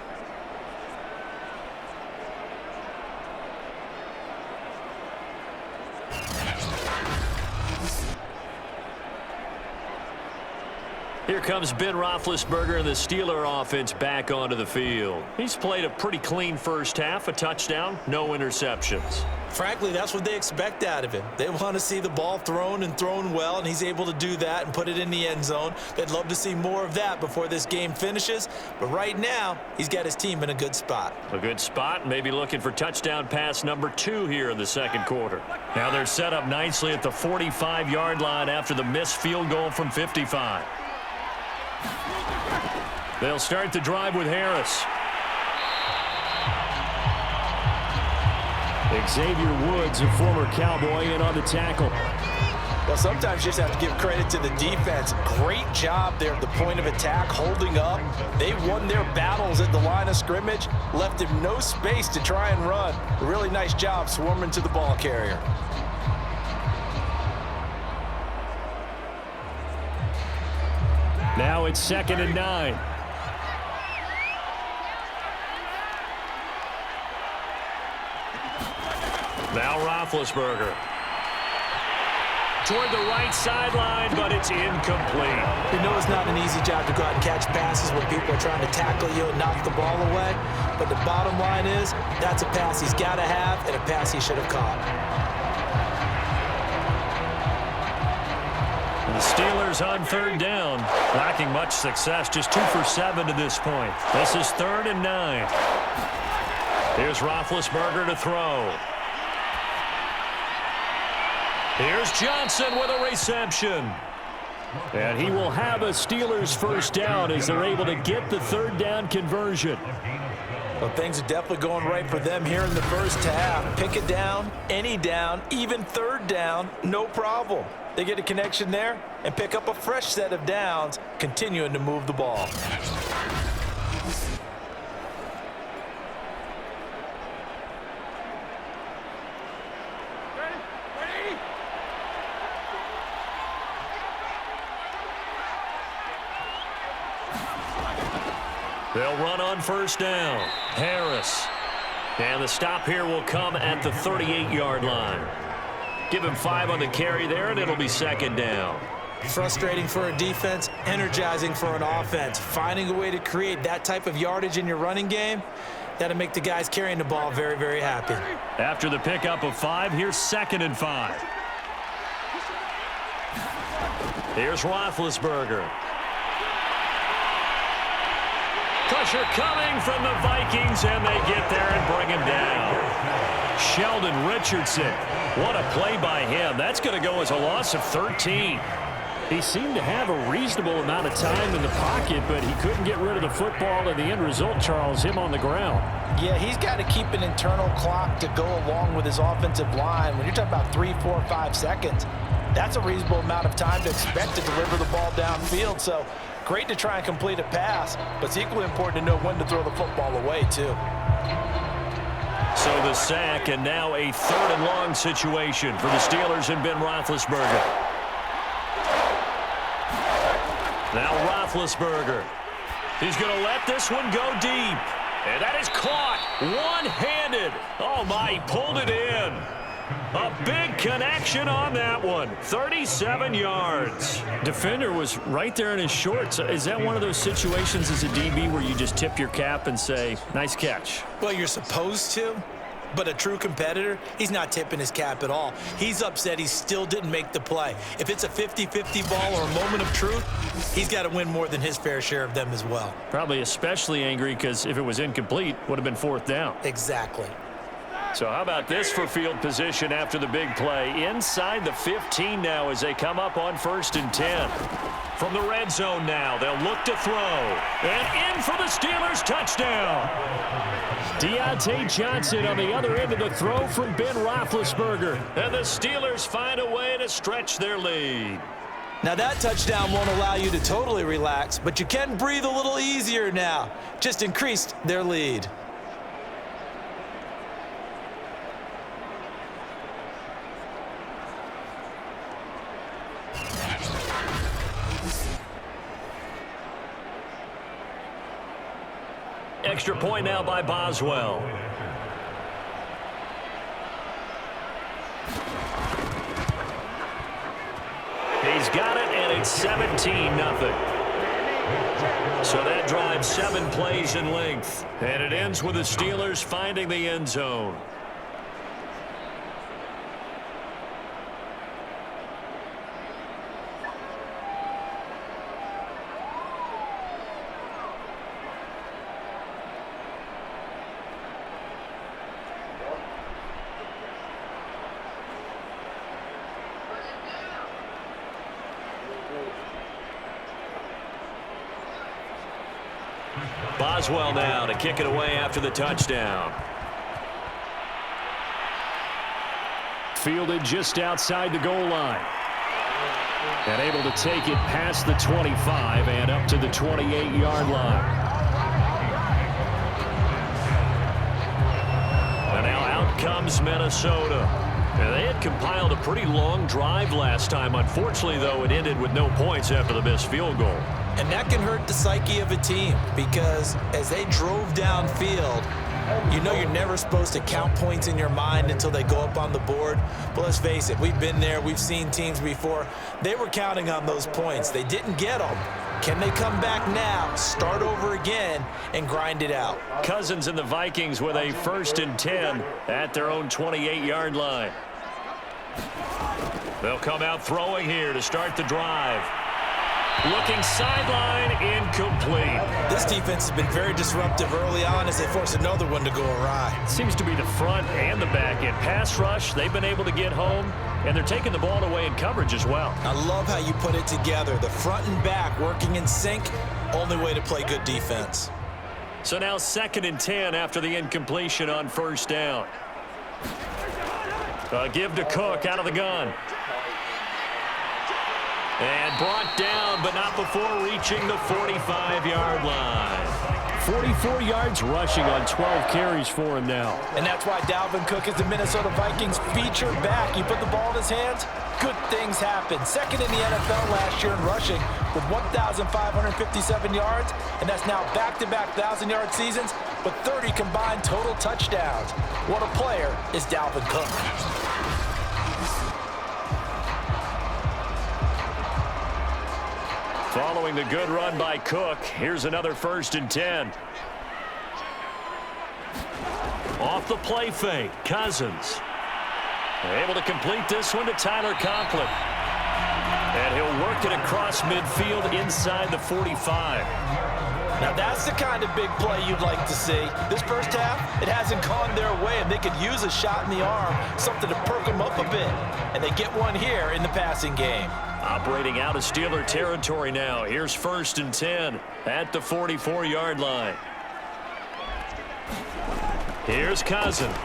Here comes Ben Roethlisberger and the Steeler offense back onto the field. He's played a pretty clean first half, a touchdown, no interceptions. Frankly, that's what they expect out of him. They want to see the ball thrown and thrown well, and he's able to do that and put it in the end zone. They'd love to see more of that before this game finishes, but right now, he's got his team in a good spot. A good spot, maybe looking for touchdown pass number 2 here in the 2nd quarter. Now they're set up nicely at the 45-yard line after the missed field goal from 55. They'll start the drive with Harris. Xavier Woods, a former Cowboy, in on the tackle. Well, sometimes you just have to give credit to the defense. Great job there at the point of attack, holding up. They won their battles at the line of scrimmage, left him no space to try and run. A really nice job swarming to the ball carrier. Now it's 2nd and 9. Now Roethlisberger. Toward the right sideline, but it's incomplete. You know it's not an easy job to go out and catch passes when people are trying to tackle you and knock the ball away. But the bottom line is, that's a pass he's got to have and a pass he should have caught. The Steelers on 3rd down, lacking much success, just 2 for 7 to this point. This is 3rd and 9. Here's Roethlisberger to throw. Here's Johnson with a reception. And he will have a Steelers first down as they're able to get the 3rd down conversion. Well, things are definitely going right for them here in the first half. Pick it down, any down, even 3rd down, no problem. They get a connection there and pick up a fresh set of downs, continuing to move the ball. They'll run on first down. Harris. And the stop here will come at the 38-yard line. Give him 5 on the carry there, and it'll be 2nd down. Frustrating for a defense, energizing for an offense. Finding a way to create that type of yardage in your running game, that'll make the guys carrying the ball very, very happy. After the pickup of 5, here's 2nd and 5. Here's Roethlisberger. pressure coming from the Vikings, and they get there and bring him down. Sheldon Richardson, what a play by him. That's going to go as a loss of 13. He seemed to have a reasonable amount of time in the pocket, but he couldn't get rid of the football, and the end result, Charles, him on the ground. Yeah, he's got to keep an internal clock to go along with his offensive line. When you're talking about 3, 4, 5 seconds, that's a reasonable amount of time to expect to deliver the ball downfield. So great to try and complete a pass, but it's equally important to know when to throw the football away, too. So the sack, and now a 3rd and long situation for the Steelers and Ben Roethlisberger. Now Roethlisberger. He's going to let this one go deep. And that is caught one-handed. Oh, my, he pulled it in. A big connection on that one. 37 yards. Defender was right there in his shorts. Is that one of those situations as a DB where you just tip your cap and say, nice catch? Well, you're supposed to. But a true competitor, he's not tipping his cap at all. He's upset he still didn't make the play. If it's a 50-50 ball or a moment of truth, he's got to win more than his fair share of them as well. Probably especially angry because if it was incomplete, would have been 4th down. Exactly. So how about this for field position after the big play? Inside the 15 now as they come up on 1st and 10. From the red zone now, they'll look to throw. And in for the Steelers, touchdown. Deontay Johnson on the other end of the throw from Ben Roethlisberger. And the Steelers find a way to stretch their lead. Now that touchdown won't allow you to totally relax, but you can breathe a little easier now. Just increased their lead. Extra point now by Boswell. He's got it, and it's 17-0. So that drives 7 plays in length. And it ends with the Steelers finding the end zone. Boswell now to kick it away after the touchdown. Fielded just outside the goal line. And able to take it past the 25 and up to the 28-yard line. And now out comes Minnesota. And they had compiled a pretty long drive last time. Unfortunately, though, it ended with no points after the missed field goal. And that can hurt the psyche of a team because as they drove downfield, you know you're never supposed to count points in your mind until they go up on the board. But let's face it, we've been there. We've seen teams before. They were counting on those points. They didn't get them. Can they come back now, start over again, and grind it out? Cousins and the Vikings with a 1st and 10 at their own 28-yard line. They'll come out throwing here to start the drive. Looking sideline, incomplete. This defense has been very disruptive early on as they force another one to go awry. Seems to be the front and the back end. Pass rush, they've been able to get home, and they're taking the ball away in coverage as well. I love how you put it together. The front and back working in sync, only way to play good defense. So now 2nd and 10 after the incompletion on 1st down. Give to Cook out of the gun. And brought down, but not before reaching the 45-yard line. 44 yards rushing on 12 carries for him now. And that's why Dalvin Cook is the Minnesota Vikings featured back. You put the ball in his hands, good things happen. 2nd in the NFL last year in rushing with 1,557 yards, and that's now back-to-back 1,000-yard seasons with 30 combined total touchdowns. What a player is Dalvin Cook. Following the good run by Cook, here's another 1st and 10. Off the play fake, Cousins. Able to complete this one to Tyler Conklin. And he'll work it across midfield inside the 45. Now that's the kind of big play you'd like to see. This first half, it hasn't gone their way, and they could use a shot in the arm, something to perk them up a bit. And they get one here in the passing game. Operating out of Steeler territory now. Here's 1st and 10 at the 44-yard line. Here's Cousins.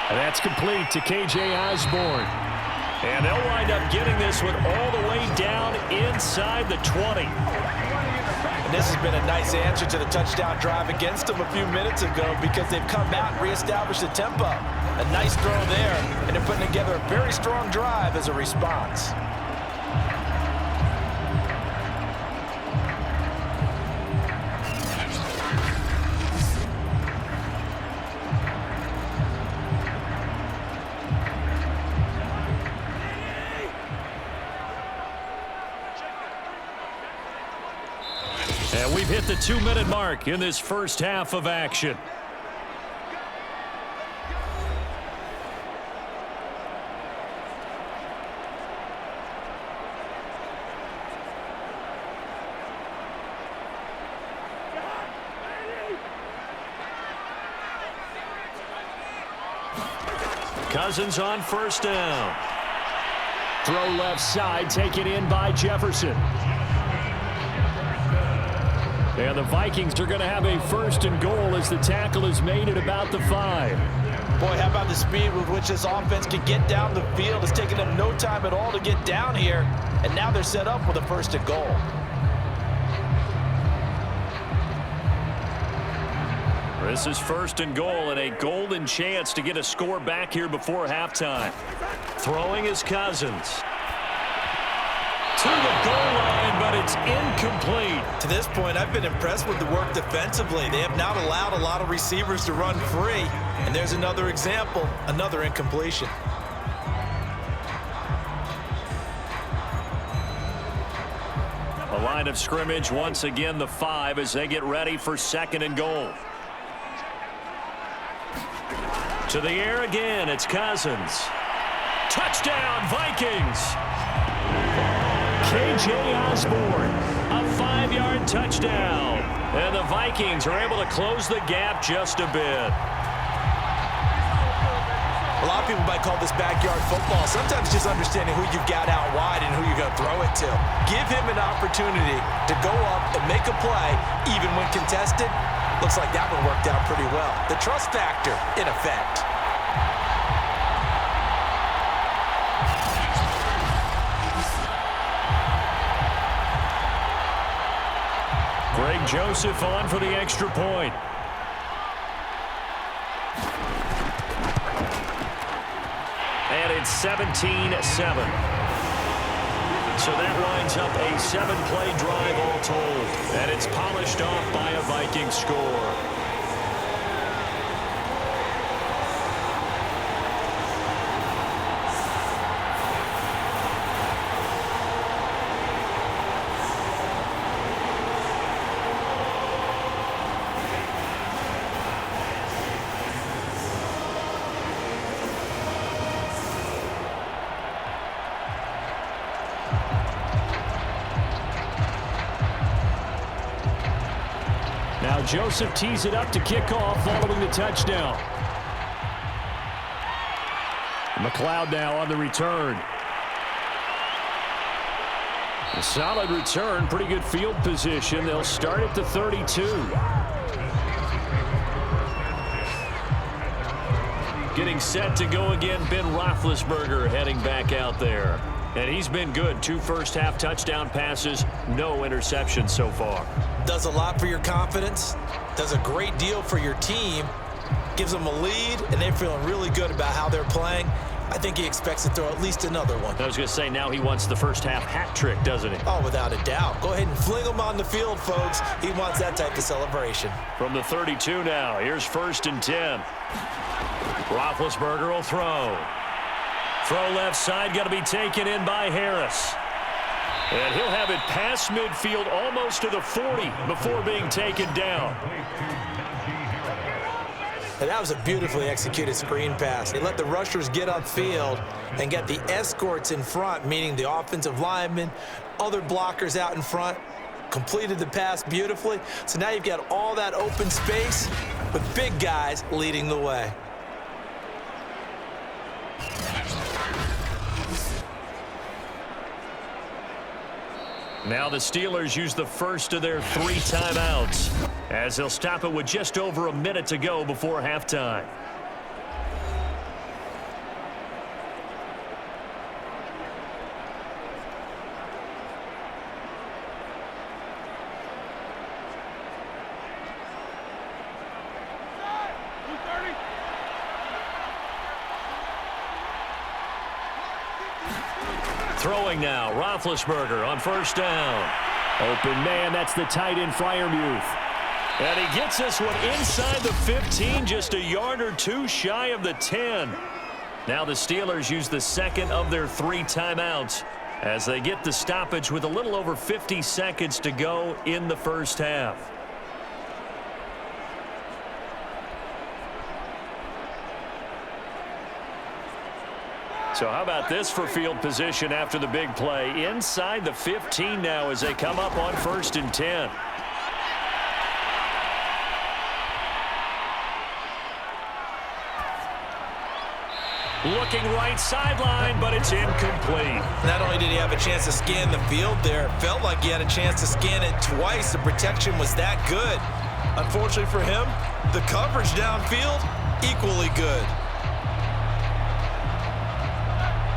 And that's complete to K.J. Osborne. And they'll wind up getting this one all the way down inside the 20. And this has been a nice answer to the touchdown drive against them a few minutes ago because they've come out and reestablished the tempo. A nice throw there, and they're putting together a very strong drive as a response. And we've hit the 2-minute mark in this first half of action. Cousins on 1st down. Throw left side, taken in by Jefferson. And the Vikings are going to have a 1st and goal as the tackle is made at about the 5. Boy, how about the speed with which this offense can get down the field? It's taken them no time at all to get down here, and now they're set up with a 1st and goal. This is 1st and goal and a golden chance to get a score back here before halftime. Throwing is Cousins. To the goal line, but it's incomplete. To this point, I've been impressed with the work defensively. They have not allowed a lot of receivers to run free. And there's another example, another incompletion. A line of scrimmage, once again the 5 as they get ready for 2nd and goal. To the air again, it's Cousins. Touchdown, Vikings! K.J. Osborne, a 5-yard touchdown. And the Vikings are able to close the gap just a bit. A lot of people might call this backyard football. Sometimes just understanding who you've got out wide and who you're going to throw it to. Give him an opportunity to go up and make a play, even when contested. Looks like that one worked out pretty well. The trust factor in effect. Greg Joseph on for the extra point. And it's 17-7. So that lines up a 7-play drive all told. And it's polished off by a Viking score. Now Joseph tees it up to kick off following the touchdown. McLeod now on the return. A solid return, pretty good field position. They'll start at the 32. Getting set to go again, Ben Roethlisberger heading back out there. And he's been good. 2 first-half touchdown passes, no interceptions so far. Does a lot for your confidence, does a great deal for your team, gives them a lead, and they're feeling really good about how they're playing. I think he expects to throw at least another one. I was going to say, now he wants the first-half hat trick, doesn't he? Oh, without a doubt. Go ahead and fling him on the field, folks. He wants that type of celebration. From the 32 now, here's 1st and 10. Roethlisberger will throw. Throw left side, got to be taken in by Harris. And he'll have it past midfield almost to the 40 before being taken down. And that was a beautifully executed screen pass. They let the rushers get upfield and get the escorts in front, meaning the offensive linemen, other blockers out in front, completed the pass beautifully. So now you've got all that open space with big guys leading the way. Now the Steelers use the first of their 3 timeouts as they'll stop it with just over a minute to go before halftime. Throwing now, Roethlisberger on first down. Open man, that's the tight end Freiermuth. And he gets this one inside the 15, just a yard or 2 shy of the 10. Now the Steelers use the second of their 3 timeouts as they get the stoppage with a little over 50 seconds to go in the first half. So how about this for field position after the big play? Inside the 15 now as they come up on 1st and 10. Looking right sideline, but it's incomplete. Not only did he have a chance to scan the field there, it felt like he had a chance to scan it twice. The protection was that good. Unfortunately for him, the coverage downfield, equally good.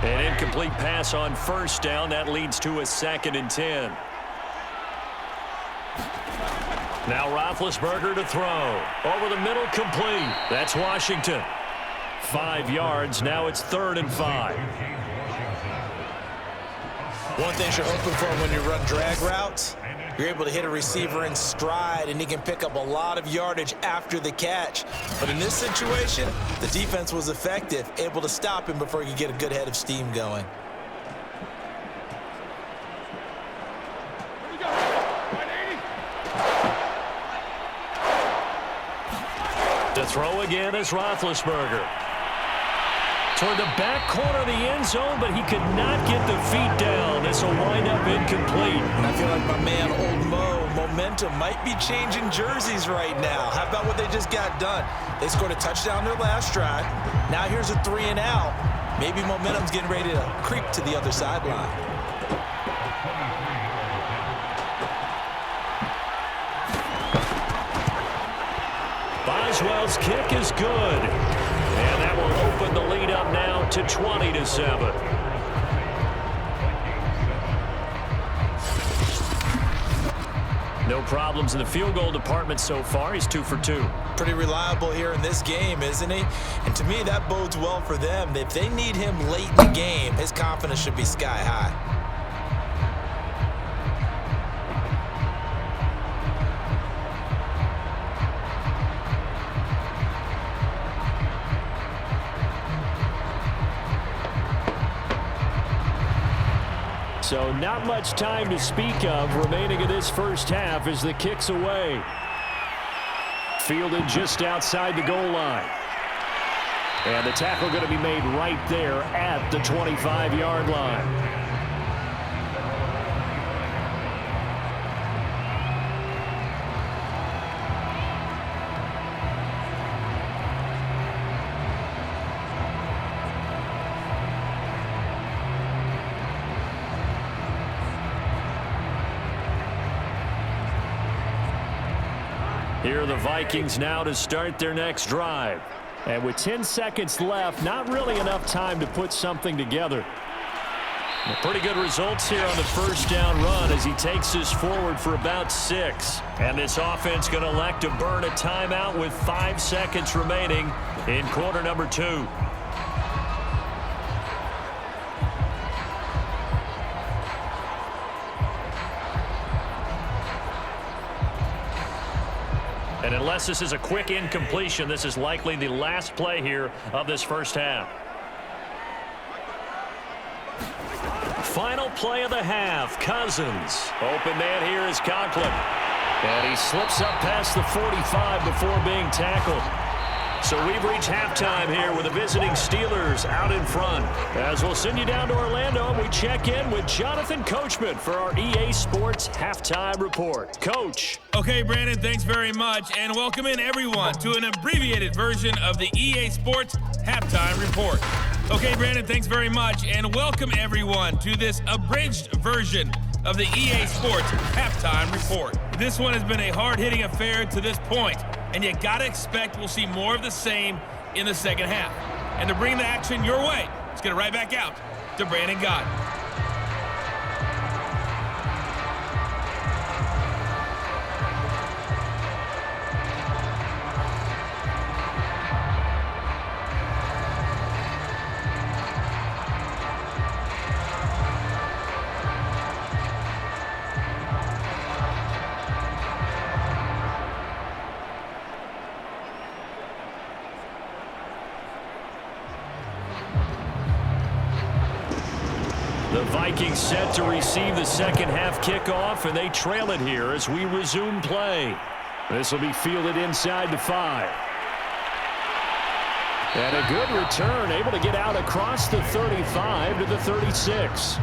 An incomplete pass on first down. That leads to a 2nd and 10. Now Roethlisberger to throw. Over the middle, complete. That's Washington. 5 yards. Now it's 3rd and 5. One thing you're hoping for when you run drag routes, you're able to hit a receiver in stride, and he can pick up a lot of yardage after the catch. But in this situation, the defense was effective, able to stop him before he could get a good head of steam going. To throw again is Roethlisberger. Toward the back corner of the end zone, but he could not get the feet down. This will wind up incomplete. And I feel like my man, Old Mo, momentum might be changing jerseys right now. How about what they just got done? They scored a touchdown their last drive. Now here's a 3 and out. Maybe momentum's getting ready to creep to the other sideline. Boswell's kick is good. And that will open the lead up now to 20-7. No problems in the field goal department so far. He's 2 for 2. Pretty reliable here in this game, isn't he? And to me, that bodes well for them. If they need him late in the game, his confidence should be sky high. So not much time to speak of remaining in this first half as the kick's away. Fielded just outside the goal line. And the tackle going to be made right there at the 25-yard line. Here are the Vikings now to start their next drive. And with 10 seconds left, not really enough time to put something together. Pretty good results here on the first down run as he takes this forward for about 6. And this offense going to elect to burn a timeout with 5 seconds remaining in quarter number 2. And unless this is a quick incompletion, this is likely the last play here of this first half. Final play of the half, Cousins. Open man here is Conklin. And he slips up past the 45 before being tackled. So we've reached halftime here with the visiting Steelers out in front. As we'll send you down to Orlando, and we check in with Jonathan Coachman for our EA Sports Halftime Report. Coach. Okay, Brandon, thanks very much, and welcome in everyone to an abbreviated version of the EA Sports Halftime Report. Okay, Brandon, thanks very much, and welcome everyone to this abridged version of the EA Sports Halftime Report. This one has been a hard-hitting affair to this point, and you gotta expect we'll see more of the same in the second half. And to bring the action your way, let's get it right back out to Brandon Gott. The Vikings set to receive the second half kickoff, and they trail it here as we resume play. This will be fielded inside the 5. And a good return, able to get out across the 35 to the 36.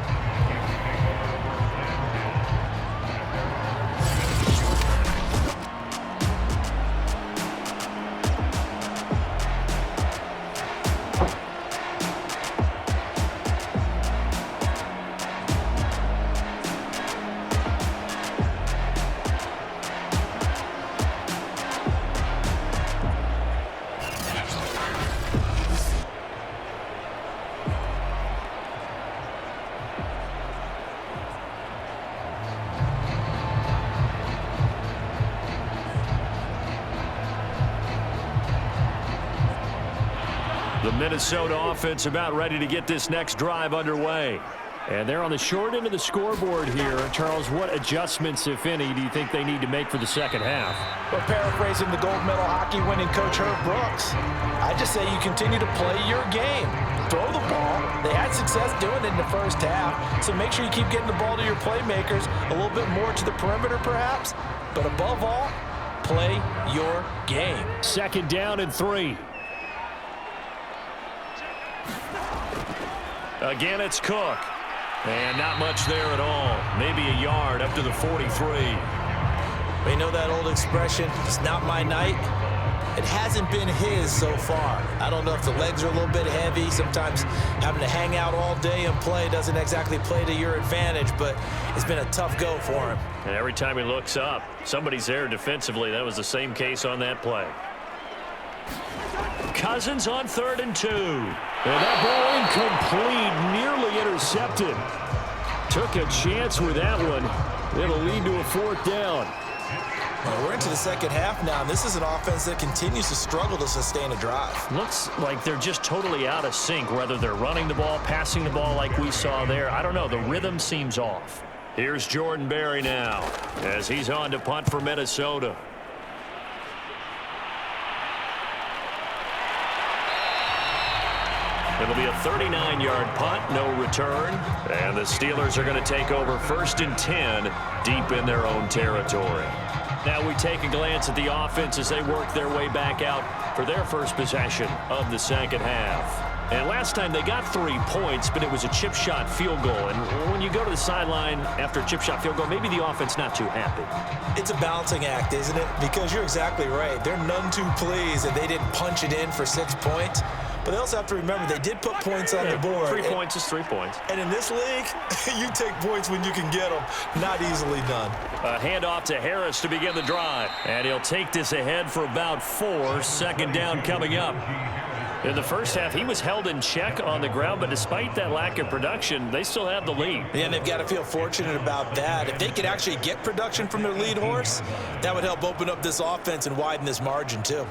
The Minnesota offense about ready to get this next drive underway. And they're on the short end of the scoreboard here. Charles, what adjustments, if any, do you think they need to make for the second half? Well, paraphrasing the gold medal hockey winning coach Herb Brooks, I just say you continue to play your game. Throw the ball. They had success doing it in the first half, so make sure you keep getting the ball to your playmakers, a little bit more to the perimeter perhaps, but above all, play your game. Second down and 3. Again, it's Cook. And not much there at all. Maybe a yard up to the 43. We know that old expression, it's not my night. It hasn't been his so far. I don't know if the legs are a little bit heavy. Sometimes having to hang out all day and play doesn't exactly play to your advantage, but it's been a tough go for him. And every time he looks up, somebody's there defensively. That was the same case on that play. Cousins on 3rd and 2. And that ball incomplete, nearly intercepted. Took a chance with that one. It'll lead to a 4th down. Well, we're into the second half now, and this is an offense that continues to struggle to sustain a drive. Looks like they're just totally out of sync, whether they're running the ball, passing the ball like we saw there. I don't know. The rhythm seems off. Here's Jordan Berry now as he's on to punt for Minnesota. It'll be a 39-yard punt, no return. And the Steelers are going to take over 1st and 10 deep in their own territory. Now we take a glance at the offense as they work their way back out for their first possession of the second half. And last time they got 3 points, but it was a chip shot field goal. And when you go to the sideline after a chip shot field goal, maybe the offense not too happy. It's a balancing act, isn't it? Because you're exactly right. They're none too pleased that they didn't punch it in for 6 points. But they also have to remember they did put points on the board. 3 points is 3 points. And in this league, you take points when you can get them. Not easily done. A handoff to Harris to begin the drive. And he'll take this ahead for about 4. Second down coming up. In the first half, he was held in check on the ground, but despite that lack of production, they still have the lead. Yeah, and they've got to feel fortunate about that. If they could actually get production from their lead horse, that would help open up this offense and widen this margin too.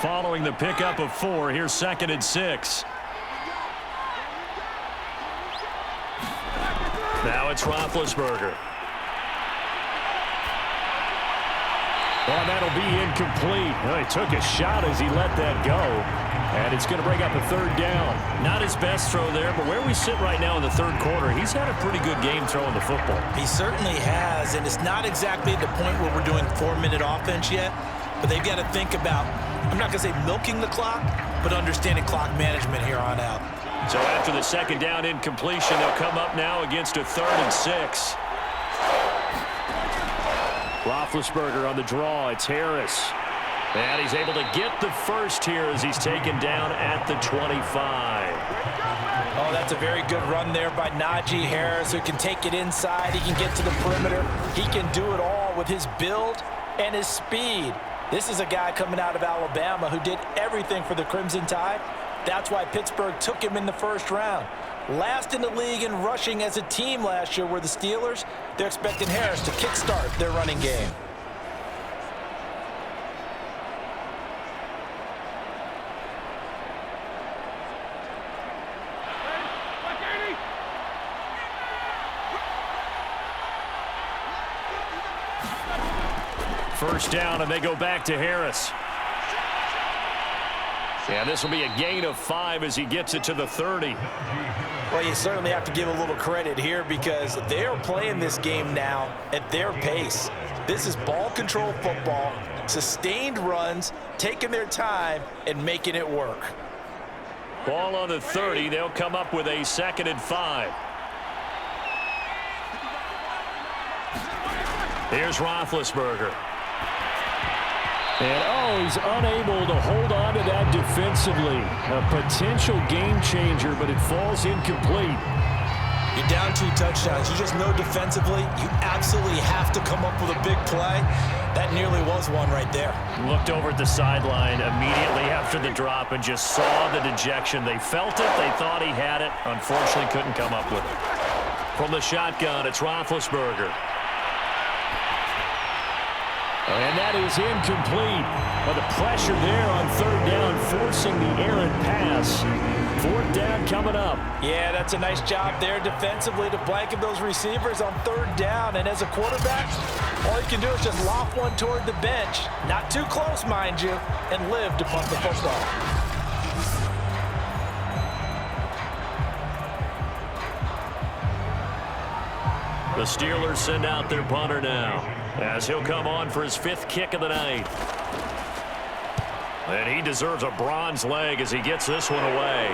Following the pickup of 4, here's 2nd and 6. Now it's Roethlisberger. Oh, that'll be incomplete. Well, he took a shot as he let that go. And it's going to bring up a third down. Not his best throw there, but where we sit right now in the third quarter, he's had a pretty good game throwing the football. He certainly has, and it's not exactly at the point where we're doing 4-minute offense yet, but they've got to think about, I'm not going to say milking the clock, but understanding clock management here on out. So after the second down incompletion, they'll come up now against a 3rd and 6. Roethlisberger on the draw. It's Harris. And he's able to get the first here as he's taken down at the 25. Oh, that's a very good run there by Najee Harris, who can take it inside. He can get to the perimeter. He can do it all with his build and his speed. This is a guy coming out of Alabama who did everything for the Crimson Tide. That's why Pittsburgh took him in the first round. Last in the league in rushing as a team last year were the Steelers. They're expecting Harris to kickstart their running game. First down, and they go back to Harris. And this will be a gain of 5 as he gets it to the 30. Well, you certainly have to give a little credit here because they're playing this game now at their pace. This is ball control football, sustained runs, taking their time and making it work. Ball on the 30. They'll come up with a 2nd and 5. Here's Roethlisberger. And, he's unable to hold on to that defensively. A potential game changer, but it falls incomplete. You're down 2 touchdowns. You just know defensively you absolutely have to come up with a big play. That nearly was one right there. Looked over at the sideline immediately after the drop and just saw the dejection. They felt it. They thought he had it. Unfortunately, couldn't come up with it. From the shotgun, it's Roethlisberger. And that is incomplete. Well, the pressure there on 3rd down, forcing the errant pass. 4th down coming up. Yeah, that's a nice job there defensively to blanket those receivers on 3rd down. And as a quarterback, all you can do is just loft one toward the bench. Not too close, mind you, and live to punt the football. The Steelers send out their punter now, as he'll come on for his 5th kick of the night. And he deserves a bronze leg as he gets this one away.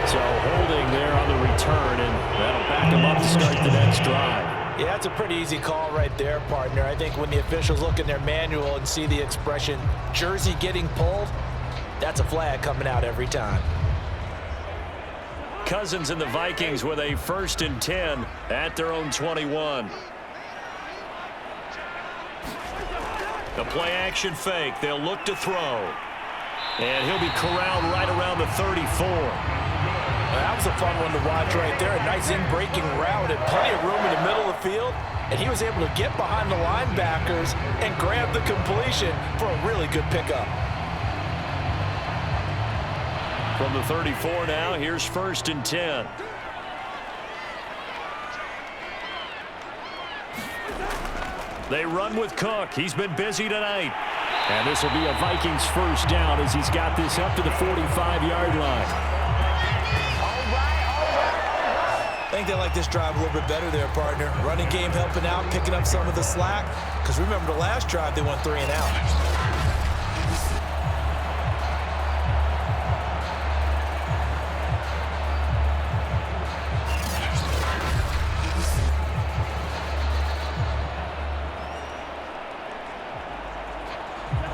So holding there on the return, and that'll back him up to start the next drive. Yeah, that's a pretty easy call right there, partner. I think when the officials look in their manual and see the expression, jersey getting pulled, that's a flag coming out every time. Cousins and the Vikings with a 1st and 10 at their own 21. The play action fake. They'll look to throw. And he'll be corralled right around the 34. That was a fun one to watch right there. A nice in-breaking route and plenty of room in the middle of the field. And he was able to get behind the linebackers and grab the completion for a really good pickup. From the 34 now, here's 1st and 10. They run with Cook. He's been busy tonight. And this will be a Vikings 1st down as he's got this up to the 45-yard line. I think they like this drive a little bit better there, partner. Running game helping out, picking up some of the slack. Because remember, the last drive, they went 3 and out.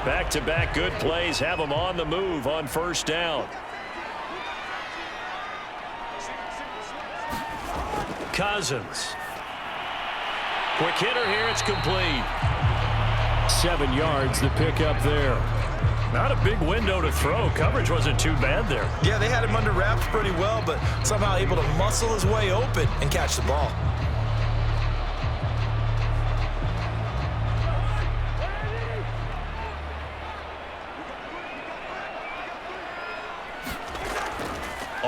Back-to-back good plays have them on the move on 1st down. Cousins. Quick hitter here. It's complete. 7 yards, the pickup there. Not a big window to throw. Coverage wasn't too bad there. Yeah, they had him under wraps pretty well, but somehow able to muscle his way open and catch the ball.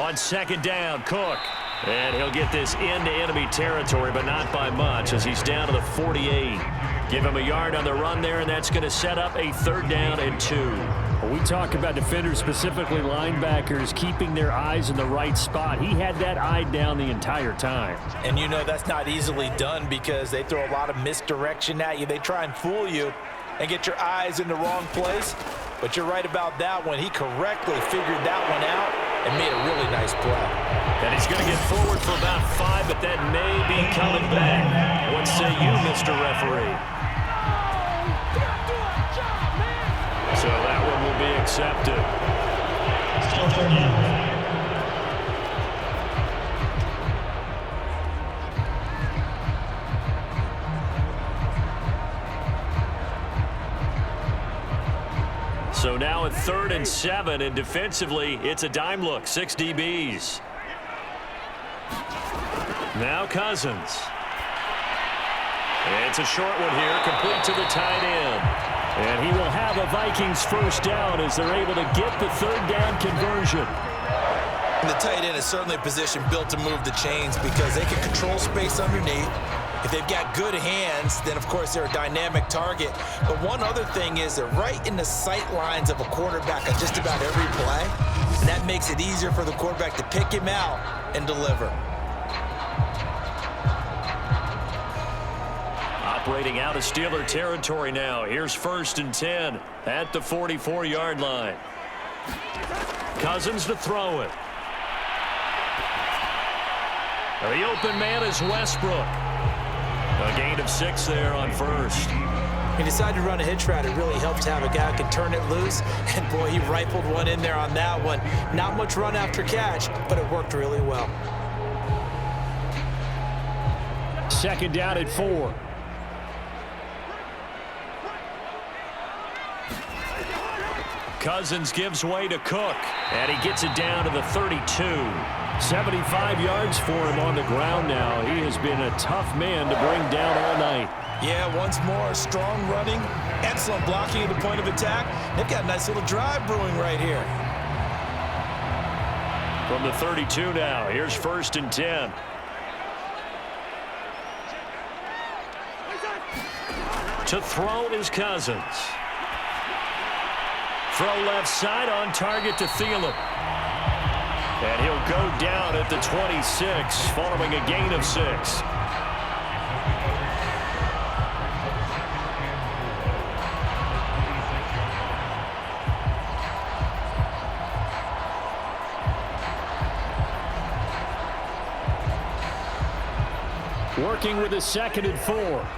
On second down, Cook. And he'll get this into enemy territory, but not by much as he's down to the 48. Give him a yard on the run there, and that's going to set up a 3rd down and 2. When we talk about defenders, specifically linebackers, keeping their eyes in the right spot. He had that eye down the entire time. And you know that's not easily done because they throw a lot of misdirection at you. They try and fool you and get your eyes in the wrong place. But you're right about that one. He correctly figured that one out and made a really nice play. And he's going to get forward for about 5, but that may be coming back. What say you, Mr. Referee? So that one will be accepted. Still 3rd down. So now at 3rd and 7, and defensively, it's a dime look, 6 DBs. Now Cousins. It's a short one here, complete to the tight end. And he will have a Vikings 1st down as they're able to get the 3rd down conversion. And the tight end is certainly a position built to move the chains because they can control space underneath. If they've got good hands, then of course they're a dynamic target. But one other thing is they're right in the sight lines of a quarterback on just about every play. And that makes it easier for the quarterback to pick him out and deliver. Operating out of Steeler territory now. Here's 1st and 10 at the 44-yard line. Cousins to throw it. The open man is Westbrook. A gain of 6 there on 1st. He decided to run a hitch route. It really helps to have a guy who can turn it loose. And, boy, he rifled one in there on that one. Not much run after catch, but it worked really well. 2nd down at 4. Cousins gives way to Cook, and he gets it down to the 32. 75 yards for him on the ground now. He has been a tough man to bring down all night. Yeah, once more, strong running, excellent blocking at the point of attack. They've got a nice little drive brewing right here. From the 32 now, here's 1st and 10. To throw is Cousins. Throw left side on target to Thielen. And he'll go down at the 26 following a gain of 6. Working with a 2nd and 4.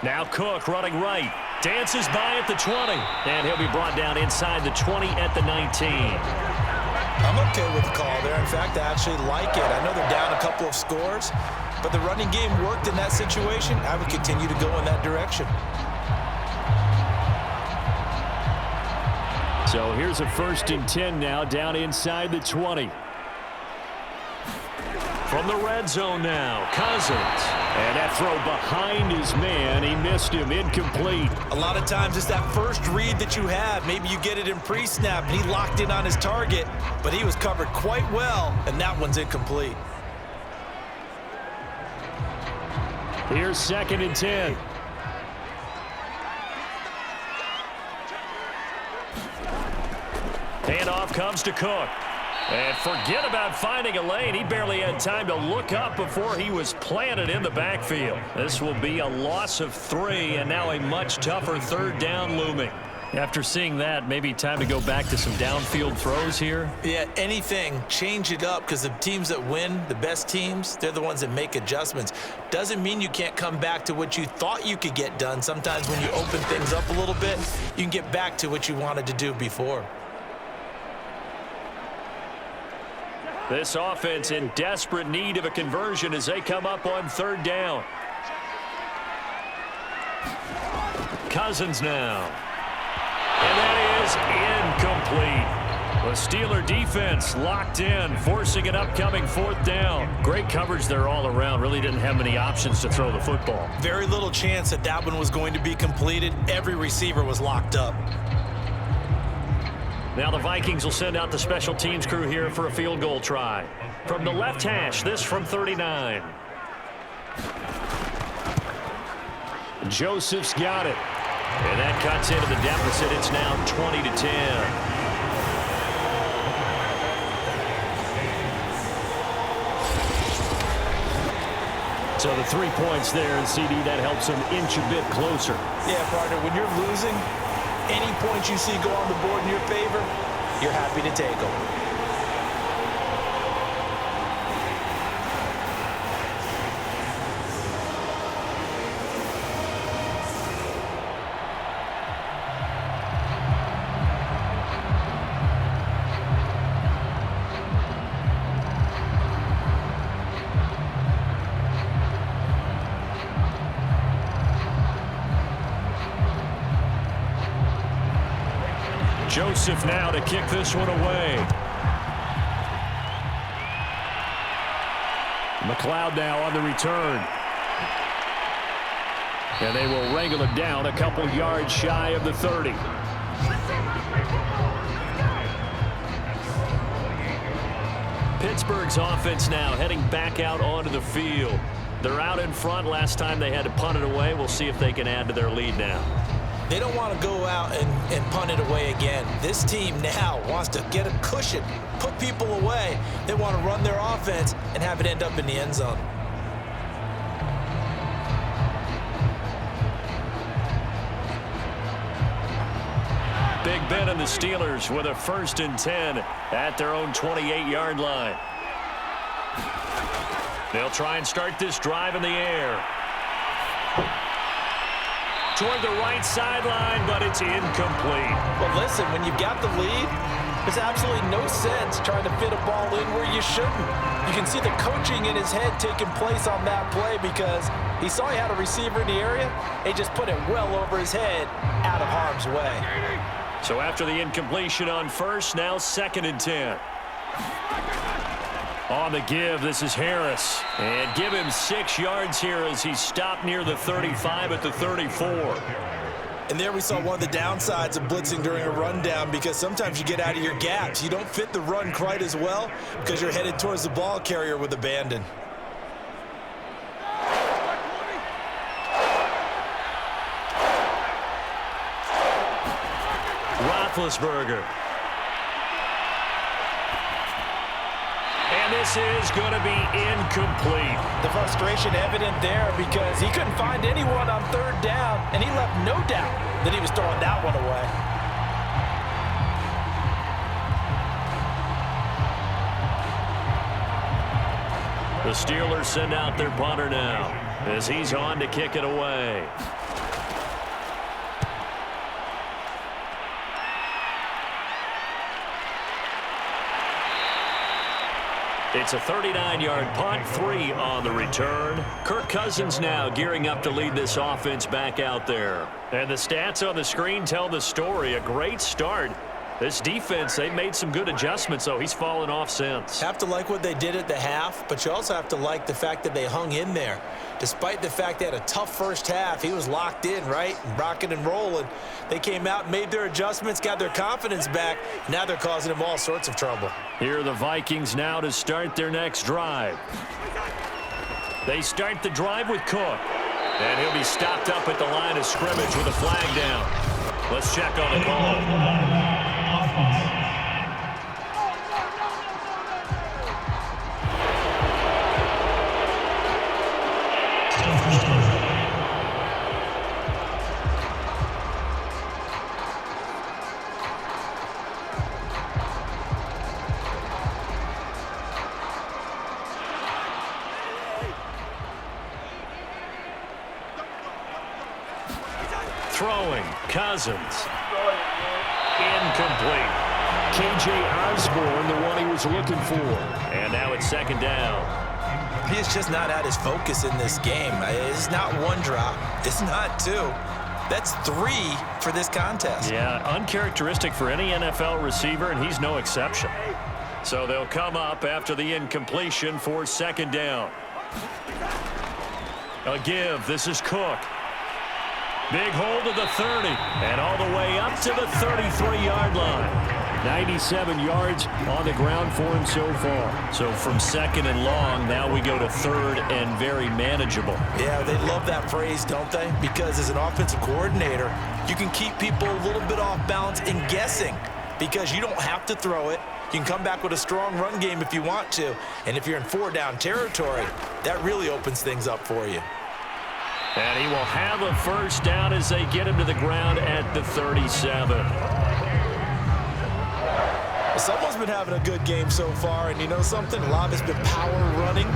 Now Cook running right. Dances by at the 20. And he'll be brought down inside the 20 at the 19. I'm okay with the call there. In fact, I actually like it. I know they're down a couple of scores, but the running game worked in that situation. I would continue to go in that direction. So here's a 1st and 10 now down inside the 20. From the red zone now, Cousins. And that throw behind his man. He missed him. Incomplete. A lot of times it's that first read that you have. Maybe you get it in pre-snap, and he locked in on his target, but he was covered quite well, and that one's incomplete. Here's 2nd and 10. Handoff comes to Cook. And forget about finding a lane. He barely had time to look up before he was planted in the backfield. This will be a loss of 3, and now a much tougher 3rd down looming. After seeing that, maybe time to go back to some downfield throws here. Yeah, anything, change it up, because the teams that win, the best teams, they're the ones that make adjustments. Doesn't mean you can't come back to what you thought you could get done. Sometimes when you open things up a little bit, you can get back to what you wanted to do before. This offense in desperate need of a conversion as they come up on 3rd down. Cousins now. And that is incomplete. The Steeler defense locked in, forcing an upcoming 4th down. Great coverage there all around. Really didn't have many options to throw the football. Very little chance that that one was going to be completed. Every receiver was locked up. Now the Vikings will send out the special teams crew here for a field goal try. From the left hash, this from 39. Joseph's got it. And that cuts into the deficit. It's now 20-10. So the 3 points there, and CD, that helps them inch a bit closer. Yeah, partner, when you're losing, any points you see go on the board in your favor, you're happy to take them. Joseph now to kick this one away. McLeod now on the return. And they will wrangle it down a couple yards shy of the 30. Pittsburgh's offense now heading back out onto the field. They're out in front. Last time they had to punt it away. We'll see if they can add to their lead now. They don't want to go out and punt it away again. This team now wants to get a cushion, put people away. They want to run their offense and have it end up in the end zone. Big Ben and the Steelers with a 1st and 10 at their own 28-yard line. They'll try and start this drive in the air. Toward the right sideline, but it's incomplete. Well, listen, when you've got the lead, there's absolutely no sense trying to fit a ball in where you shouldn't. You can see the coaching in his head taking place on that play because he saw he had a receiver in the area. He just put it well over his head, out of harm's way. So after the incompletion on 1st, now 2nd and 10. On the give, this is Harris. And give him 6 yards here as he's stopped near the 35 at the 34. And there we saw one of the downsides of blitzing during a rundown because sometimes you get out of your gaps. You don't fit the run quite as well because you're headed towards the ball carrier with abandon. Roethlisberger. And this is going to be incomplete. The frustration evident there because he couldn't find anyone on 3rd down, and he left no doubt that he was throwing that one away. The Steelers send out their punter now as he's on to kick it away. It's a 39-yard punt, 3 on the return. Kirk Cousins now gearing up to lead this offense back out there. And the stats on the screen tell the story. A great start. This defense, they made some good adjustments, though. He's fallen off since. Have to like what they did at the half, but you also have to like the fact that they hung in there. Despite the fact they had a tough first half, he was locked in, right? Rocking and rolling. They came out, made their adjustments, got their confidence back. Now they're causing him all sorts of trouble. Here are the Vikings now to start their next drive. They start the drive with Cook. And he'll be stopped up at the line of scrimmage with a flag down. Let's check on the call. Throwing, Cousins. Incomplete. KJ Osborne, the one he was looking for. And now it's 2nd down. He is just not at his focus in this game. It's not one drop. It's not 2. That's 3 for this contest. Yeah, uncharacteristic for any NFL receiver, and he's no exception. So they'll come up after the incompletion for second down. A give. This is Cook. Big hold to the 30, and all the way up to the 33-yard line. 97 yards on the ground for him so far. So from second and long, now we go to third and very manageable. Yeah, they love that phrase, don't they? Because as an offensive coordinator, you can keep people a little bit off balance and guessing because you don't have to throw it. You can come back with a strong run game if you want to. And if you're in 4-down territory, that really opens things up for you. And he will have a first down as they get him to the ground at the 37. Someone's been having a good game so far, and you know something? A lot of it's been power running.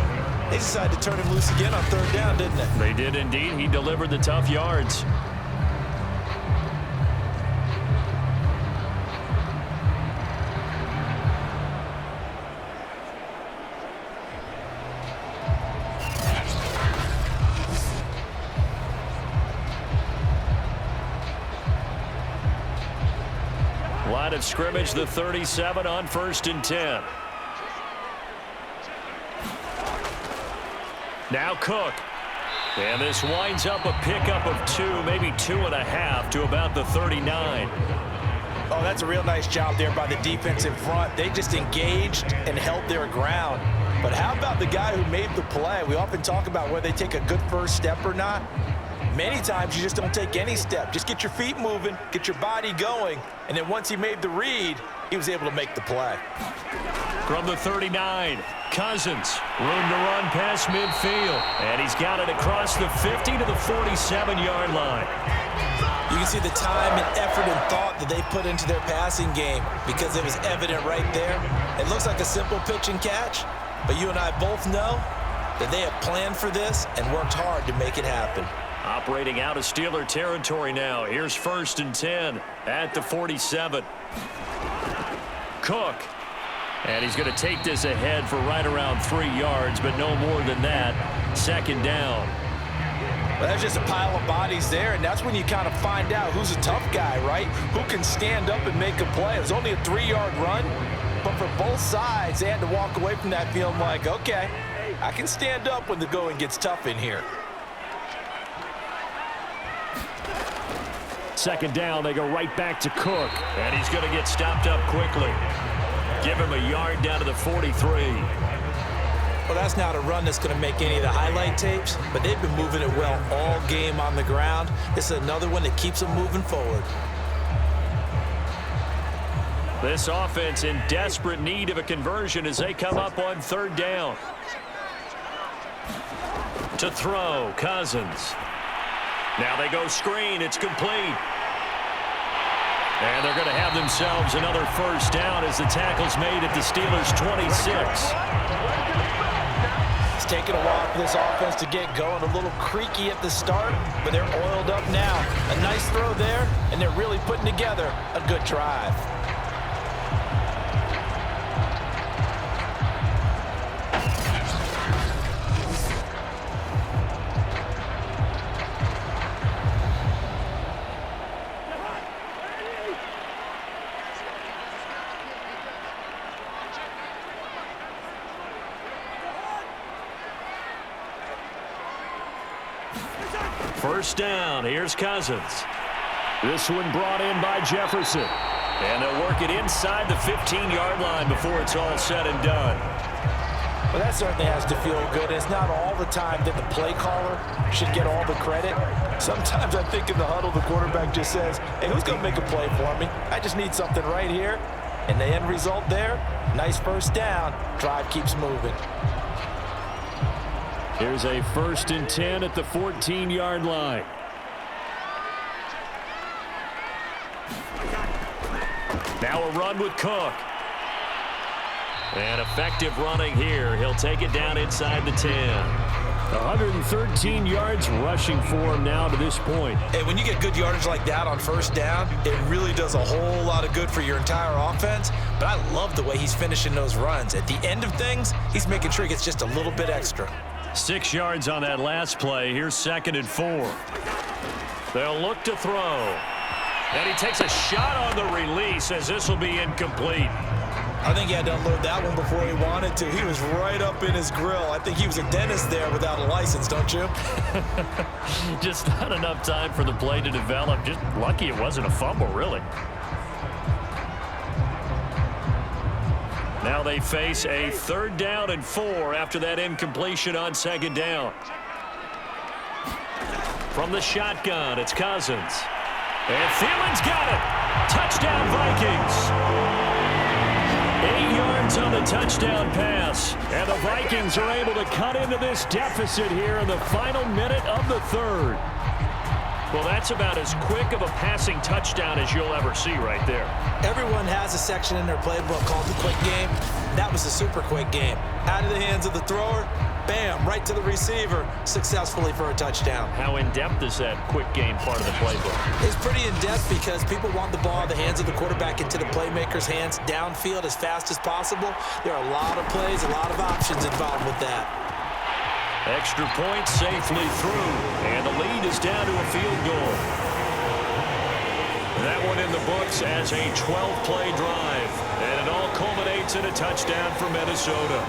They decided to turn him loose again on third down, didn't they? They did indeed. He delivered the tough yards. Line of scrimmage, the 37 on 1st and 10. Now Cook. And this winds up a pickup of 2, maybe 2.5 to about the 39. Oh, that's a real nice job there by the defensive front. They just engaged and held their ground. But how about the guy who made the play? We often talk about whether they take a good first step or not. Many times you just don't take any step. Just get your feet moving, get your body going, and then once he made the read, he was able to make the play. From the 39, Cousins, room to run past midfield, and he's got it across the 50 to the 47-yard line. You can see the time and effort and thought that they put into their passing game because it was evident right there. It looks like a simple pitch and catch, but you and I both know that they have planned for this and worked hard to make it happen. Operating out of Steeler territory now. Here's 1st and 10 at the 47. Cook. And he's going to take this ahead for right around 3 yards, but no more than that. Second down. Well, there's just a pile of bodies there, and that's when you kind of find out who's a tough guy, right? Who can stand up and make a play. It was only a 3-yard run, but for both sides, they had to walk away from that feeling like, okay, I can stand up when the going gets tough in here. Second down, they go right back to Cook. And he's going to get stopped up quickly. Give him a yard down to the 43. Well, that's not a run that's going to make any of the highlight tapes, but they've been moving it well all game on the ground. This is another one that keeps them moving forward. This offense in desperate need of a conversion as they come up on third down. To throw, Cousins. Now they go screen. It's complete. And they're going to have themselves another first down as the tackle's made at the Steelers' 26. It's taken a while for this offense to get going. A little creaky at the start, but they're oiled up now. A nice throw there, and they're really putting together a good drive. First down, here's Cousins. This one brought in by Jefferson. And they'll work it inside the 15-yard line before it's all said and done. Well, that certainly has to feel good. It's not all the time that the play caller should get all the credit. Sometimes I think in the huddle, the quarterback just says, hey, who's going to make a play for me? I just need something right here. And the end result there, nice first down. Drive keeps moving. Here's a 1st and 10 at the 14-yard line. Now a run with Cook. And effective running here. He'll take it down inside the 10. 113 yards rushing for him now to this point. Hey, when you get good yardage like that on first down, it really does a whole lot of good for your entire offense. But I love the way he's finishing those runs. At the end of things, he's making sure he gets just a little bit extra. 6 yards on that last play. Here's 2nd and 4. They'll look to throw. And he takes a shot on the release as this will be incomplete. I think he had to unload that one before he wanted to. He was right up in his grill. I think he was a dentist there without a license, don't you? Just not enough time for the play to develop. Just lucky it wasn't a fumble, really. Now they face a 3rd down and 4 after that incompletion on 2nd down. From the shotgun, it's Cousins. And Thielen's got it. Touchdown, Vikings. 8 yards on the touchdown pass. And the Vikings are able to cut into this deficit here in the final minute of the 3rd. Well, that's about as quick of a passing touchdown as you'll ever see right there. Everyone has a section in their playbook called the quick game. That was a super quick game. Out of the hands of the thrower, bam, right to the receiver, successfully for a touchdown. How in-depth is that quick game part of the playbook? It's pretty in-depth because people want the ball in the hands of the quarterback into the playmaker's hands downfield as fast as possible. There are a lot of plays, a lot of options involved with that. Extra point safely through, and the lead is down to a field goal. That one in the books as a 12-play drive, and it all culminates in a touchdown for Minnesota.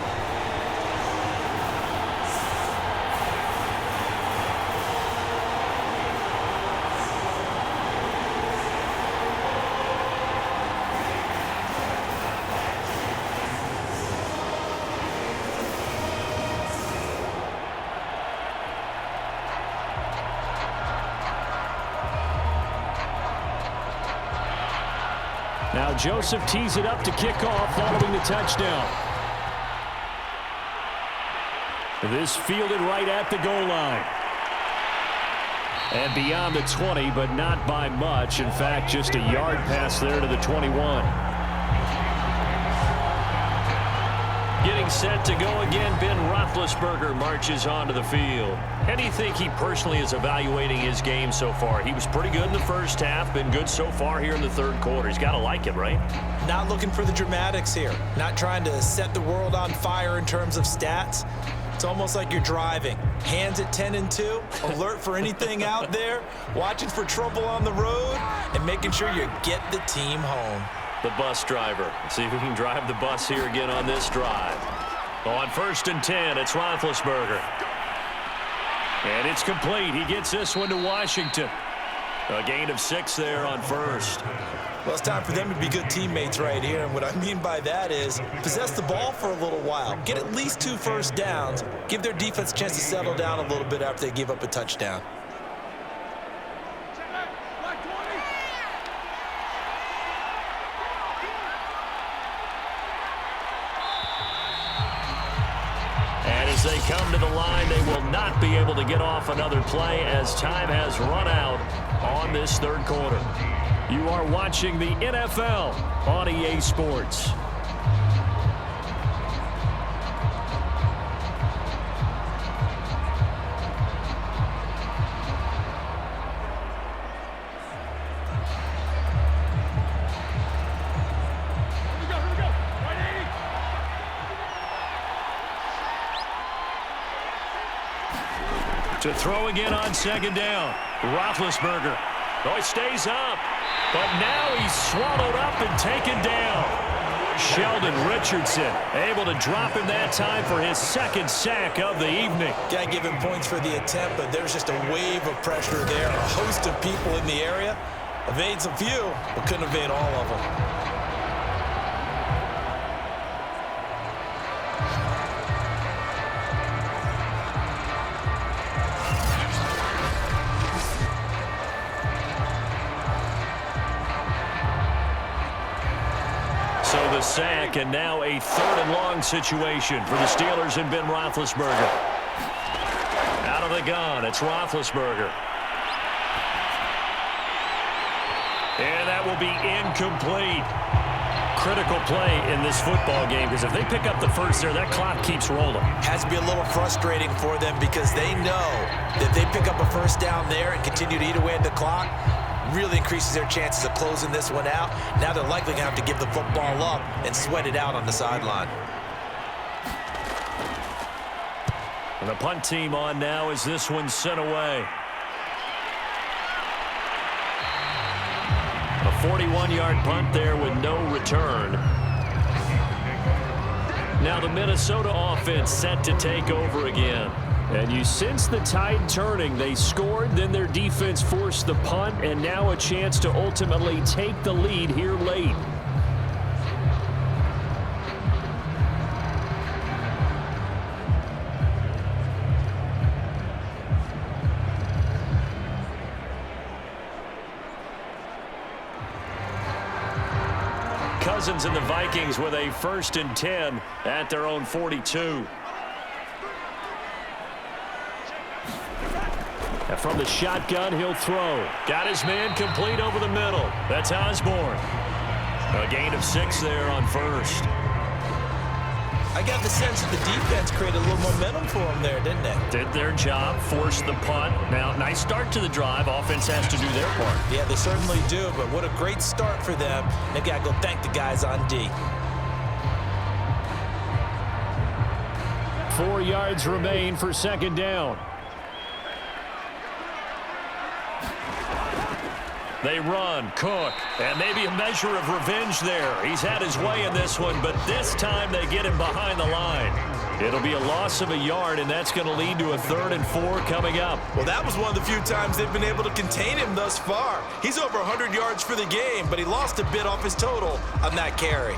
Now Joseph tees it up to kick off following the touchdown. This fielded right at the goal line. And beyond the 20, but not by much. In fact, just a yard pass there to the 21. Getting set to go again, Ben Roethlisberger marches onto the field. How do you think he personally is evaluating his game so far? He was pretty good in the first half, been good so far here in the 3rd quarter. He's got to like it, right? Not looking for the dramatics here. Not trying to set the world on fire in terms of stats. It's almost like you're driving. Hands at 10 and 2, alert for anything out there, watching for trouble on the road, and making sure you get the team home. The bus driver. Let's see if we can drive the bus here again on this drive. On 1st and 10, it's Roethlisberger. And it's complete. He gets this one to Washington. A gain of 6 there on 1st. Well, it's time for them to be good teammates right here. And what I mean by that is possess the ball for a little while. Get at least 2 first downs. Give their defense a chance to settle down a little bit after they give up a touchdown. As they come to the line, they will not be able to get off another play as time has run out on this 3rd quarter. You are watching the NFL on EA Sports. To throw again on 2nd down. Roethlisberger. Oh, he stays up. But now he's swallowed up and taken down. Sheldon Richardson able to drop him that time for his 2nd sack of the evening. Gotta give him points for the attempt, but there's just a wave of pressure there. A host of people in the area. Evades a few, but couldn't evade all of them. The sack, and now a 3rd and long situation for the Steelers and Ben Roethlisberger. Out of the gun, it's Roethlisberger. And that will be incomplete. Critical play in this football game, because if they pick up the first there, that clock keeps rolling. Has to be a little frustrating for them because they know that they pick up a first down there and continue to eat away at the clock, really increases their chances of closing this one out. Now they're likely going to have to give the football up and sweat it out on the sideline. And the punt team on now as this one's sent away. 41-yard punt there with no return. Now the Minnesota offense set to take over again. And you sense the tide turning. They scored, then their defense forced the punt, and now a chance to ultimately take the lead here late. Cousins and the Vikings with a 1st and 10 at their own 42. And from the shotgun, he'll throw. Got his man complete over the middle. That's Osborne. A gain of 6 there on 1st. I got the sense that the defense created a little momentum for them there, didn't they? Did their job, forced the punt. Now, nice start to the drive. Offense has to do their part. Yeah, they certainly do, but what a great start for them. They've got to go thank the guys on D. 4 yards remain for 2nd down. They run, Cook, and maybe a measure of revenge there. He's had his way in this one, but this time they get him behind the line. It'll be a loss of a yard, and that's going to lead to a 3rd and 4 coming up. Well, that was one of the few times they've been able to contain him thus far. He's over 100 yards for the game, but he lost a bit off his total on that carry.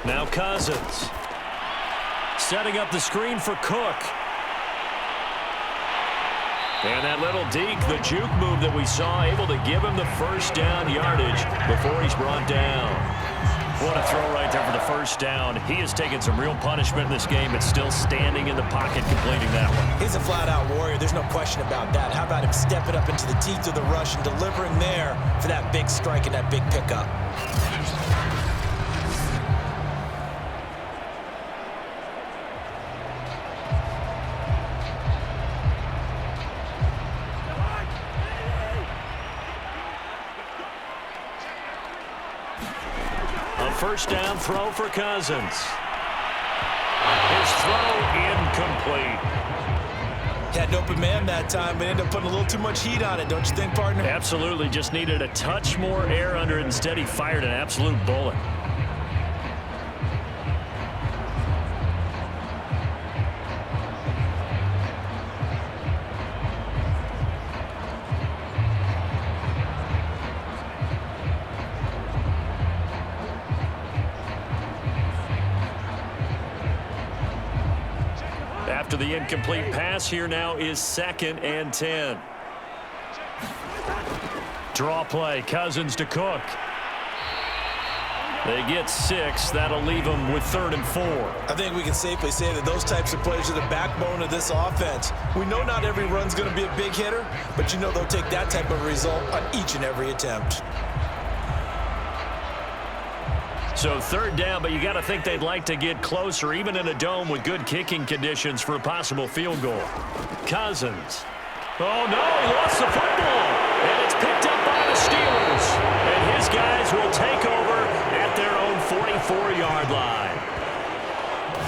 Now Cousins. Setting up the screen for Cook. And that little deke, the juke move that we saw, able to give him the 1st down yardage before he's brought down. What a throw right there for the 1st down. He has taken some real punishment in this game, but still standing in the pocket completing that one. He's a flat-out warrior. There's no question about that. How about him stepping up into the teeth of the rush and delivering there for that big strike and that big pickup? A 1st down throw for Cousins. His throw incomplete. Had an open man that time, but ended up putting a little too much heat on it, don't you think, partner? Absolutely. Just needed a touch more air under it. Instead, he fired an absolute bullet. After the incomplete pass, here now is 2nd and 10. Draw play, Cousins to Cook. They get 6. That'll leave them with 3rd and 4. I think we can safely say that those types of plays are the backbone of this offense. We know not every run's going to be a big hitter, but you know they'll take that type of result on each and every attempt. So 3rd down, but you got to think they'd like to get closer, even in a dome with good kicking conditions for a possible field goal. Cousins. Oh, no, he lost the football. And it's picked up by the Steelers. And his guys will take over at their own 44-yard line.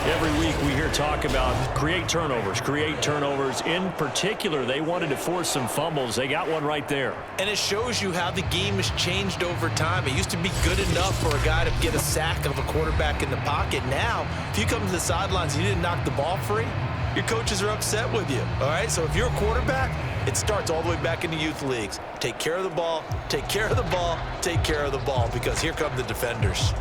Every week we hear talk about create turnovers. In particular, they wanted to force some fumbles. They got one right there. And it shows you how the game has changed over time. It used to be good enough for a guy to get a sack of a quarterback in the pocket. Now, if you come to the sidelines and you didn't knock the ball free, your coaches are upset with you. All right, so if you're a quarterback, it starts all the way back in the youth leagues. Take care of the ball, take care of the ball, take care of the ball, because here come the defenders.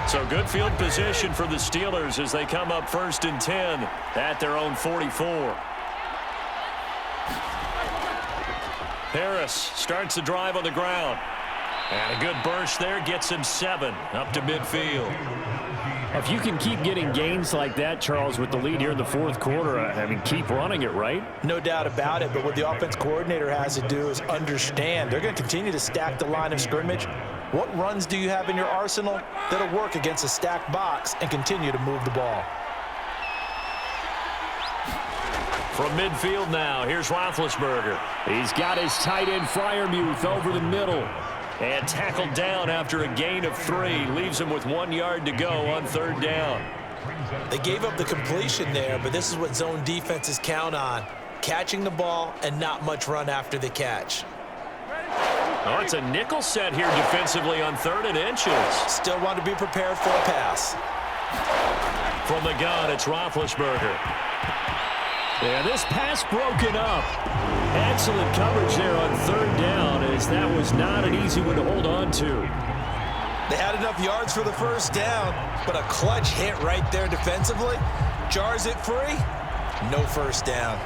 So good field position for the Steelers as they come up 1st and 10 at their own 44. Harris starts the drive on the ground. And a good burst there gets him 7 up to midfield. If you can keep getting gains like that, Charles, with the lead here in the fourth quarter, I mean, keep running it, right? No doubt about it, but what the offense coordinator has to do is understand they're going to continue to stack the line of scrimmage. What runs do you have in your arsenal that'll work against a stacked box and continue to move the ball? From midfield now, here's Roethlisberger. He's got his tight end Freiermuth over the middle. And tackled down after a gain of 3. Leaves him with 1 yard to go on third down. They gave up the completion there, but this is what zone defenses count on. Catching the ball and not much run after the catch. Oh, it's a nickel set here defensively on 3rd and inches. Still want to be prepared for a pass. From the gun, it's Roethlisberger. And this pass broken up. Excellent coverage there on third down, as that was not an easy one to hold on to. They had enough yards for the first down, but a clutch hit right there defensively. Jars it free. No first down.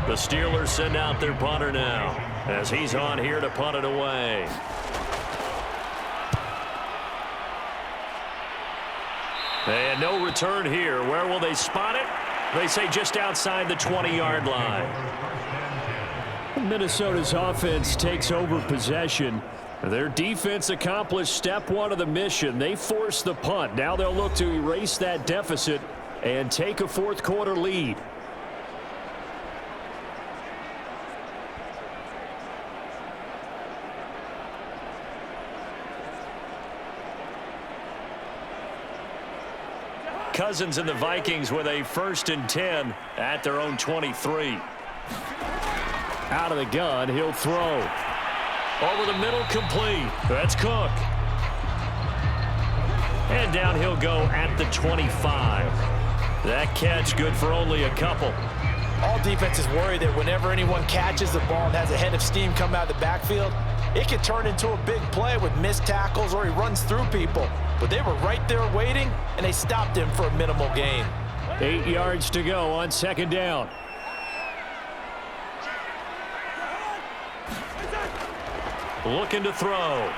The Steelers send out their punter now, as he's on here to punt it away. And no return here. Where will they spot it? They say just outside the 20-yard line. Minnesota's offense takes over possession. Their defense accomplished step 1 of the mission. They forced the punt. Now they'll look to erase that deficit and take a fourth quarter lead. Cousins and the Vikings with a 1st and 10 at their own 23. Out of the gun, he'll throw. Over the middle, complete. That's Cook. And down he'll go at the 25. That catch good for only a couple. All defenses worry that whenever anyone catches the ball and has a head of steam come out of the backfield, it can turn into a big play with missed tackles or he runs through people. But they were right there waiting, and they stopped him for a minimal gain. 8 yards to go on 2nd down. Looking to throw.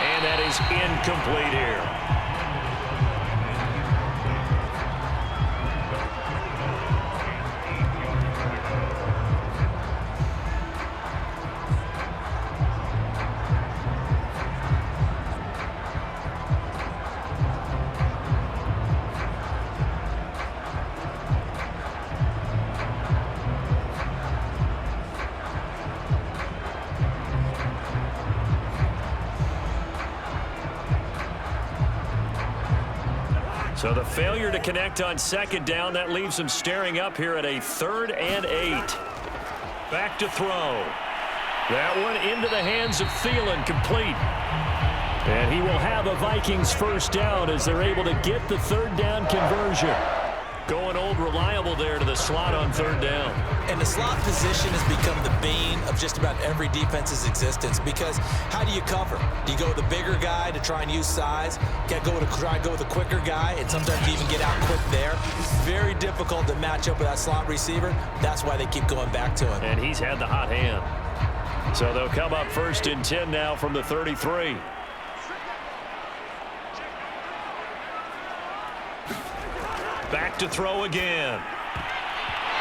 And that is incomplete here. So the failure to connect on 2nd down, that leaves him staring up here at a 3rd and 8. Back to throw. That one into the hands of Thielen, complete. And he will have a Vikings 1st down as they're able to get the 3rd down conversion. Going old reliable there to the slot on 3rd down. And the slot position has become the bane of just about every defense's existence, because how do you cover? Do you go with the bigger guy to try and use size? Try and go with a quicker guy, and sometimes you even get out quick there. Very difficult to match up with that slot receiver. That's why they keep going back to him. And he's had the hot hand. So they'll come up 1st and 10 now from the 33. Back to throw again.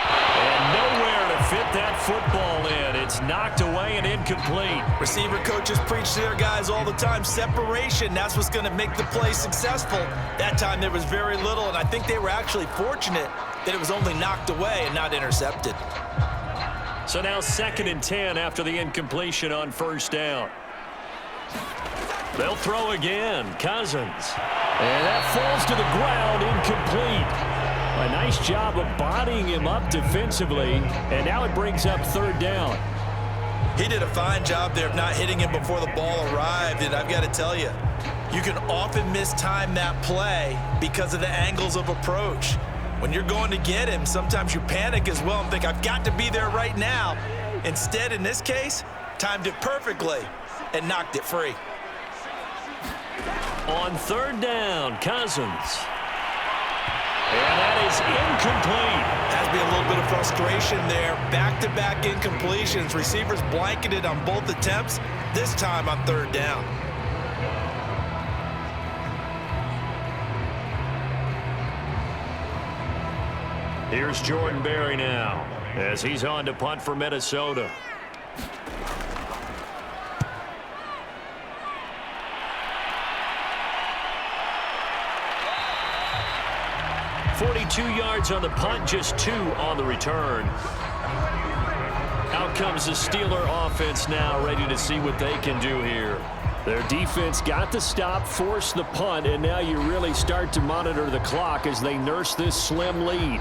And nowhere to fit that football in. It's knocked away and incomplete. Receiver coaches preach to their guys all the time. Separation, that's what's going to make the play successful. That time there was very little, and I think they were actually fortunate that it was only knocked away and not intercepted. So now 2nd and 10 after the incompletion on 1st down. They'll throw again. Cousins. And that falls to the ground, incomplete. A nice job of bodying him up defensively, and now it brings up 3rd down. He did a fine job there of not hitting him before the ball arrived, and I've got to tell you, you can often mistime that play because of the angles of approach. When you're going to get him, sometimes you panic as well and think, I've got to be there right now. Instead, in this case, timed it perfectly and knocked it free. On third down, Cousins. And that is incomplete. Has to be a little bit of frustration there. Back-to-back incompletions. Receivers blanketed on both attempts, this time on third down. Here's Jordan Berry now as he's on to punt for Minnesota. .42 yards on the punt, just 2 on the return. Out comes the Steeler offense now, ready to see what they can do here. Their defense got the stop, forced the punt, and now you really start to monitor the clock as they nurse this slim lead.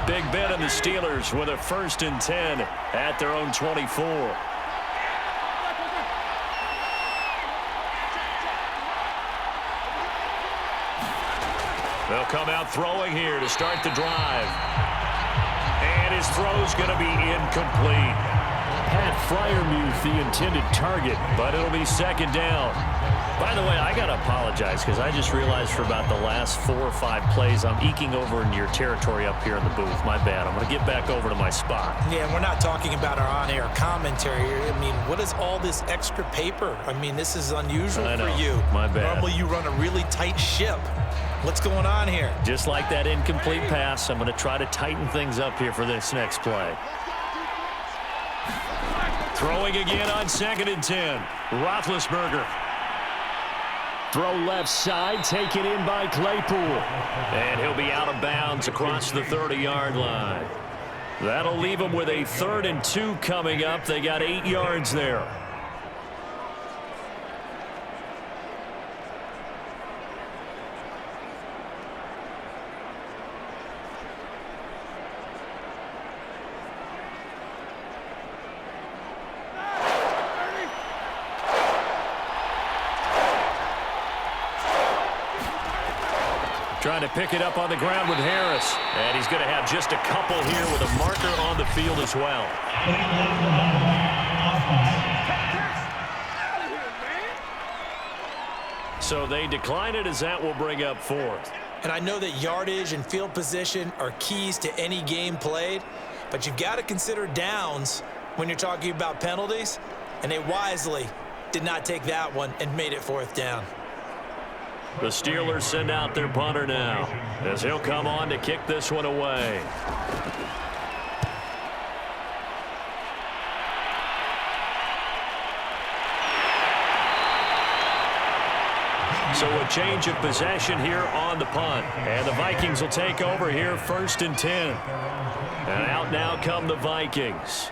Big Ben and the Steelers with a 1st and 10 at their own 24. They'll come out throwing here to start the drive. And his throw's going to be incomplete. Pat Freiermuth, the intended target, but it'll be 2nd down. By the way, I got to apologize because I just realized for about the last 4 or 5 plays, I'm eking over into your territory up here in the booth. My bad. I'm going to get back over to my spot. Yeah, we're not talking about our on-air commentary. I mean, what is all this extra paper? I mean, this is unusual for you. My bad. Normally you run a really tight ship. What's going on here? Just like that incomplete pass, I'm going to try to tighten things up here for this next play. Throwing again on 2nd and 10. Roethlisberger. Throw left side, taken in by Claypool. And he'll be out of bounds across the 30-yard line. That'll leave them with a 3rd and 2 coming up. They got 8 yards there. Trying to pick it up on the ground with Harris. And he's going to have just a couple here with a marker on the field as well. So they decline it as that will bring up 4th. And I know that yardage and field position are keys to any game played, but you've got to consider downs when you're talking about penalties, and they wisely did not take that one and made it 4th down. The Steelers send out their punter now as he'll come on to kick this one away. So a change of possession here on the punt. And the Vikings will take over here 1st and 10. And out now come the Vikings.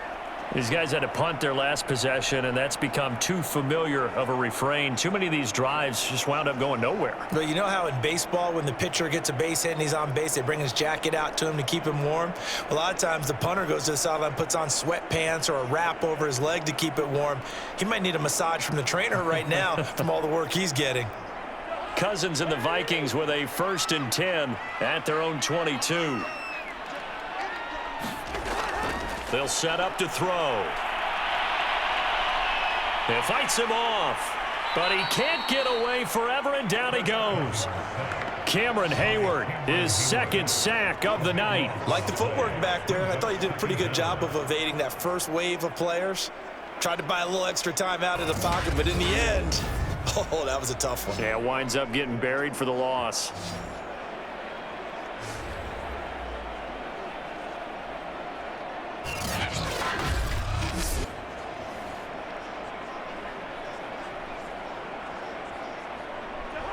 These guys had to punt their last possession, and that's become too familiar of a refrain. Too many of these drives just wound up going nowhere. But you know how in baseball, when the pitcher gets a base hit and he's on base, they bring his jacket out to him to keep him warm? A lot of times the punter goes to the sideline, puts on sweatpants or a wrap over his leg to keep it warm. He might need a massage from the trainer right now from all the work he's getting. Cousins and the Vikings with a 1st and 10 at their own 22. They'll set up to throw. It fights him off, but he can't get away forever, and down he goes. Cameron Hayward, his 2nd sack of the night. Like the footwork back there, I thought he did a pretty good job of evading that first wave of players. Tried to buy a little extra time out of the pocket, but in the end, oh, that was a tough one. Yeah, winds up getting buried for the loss.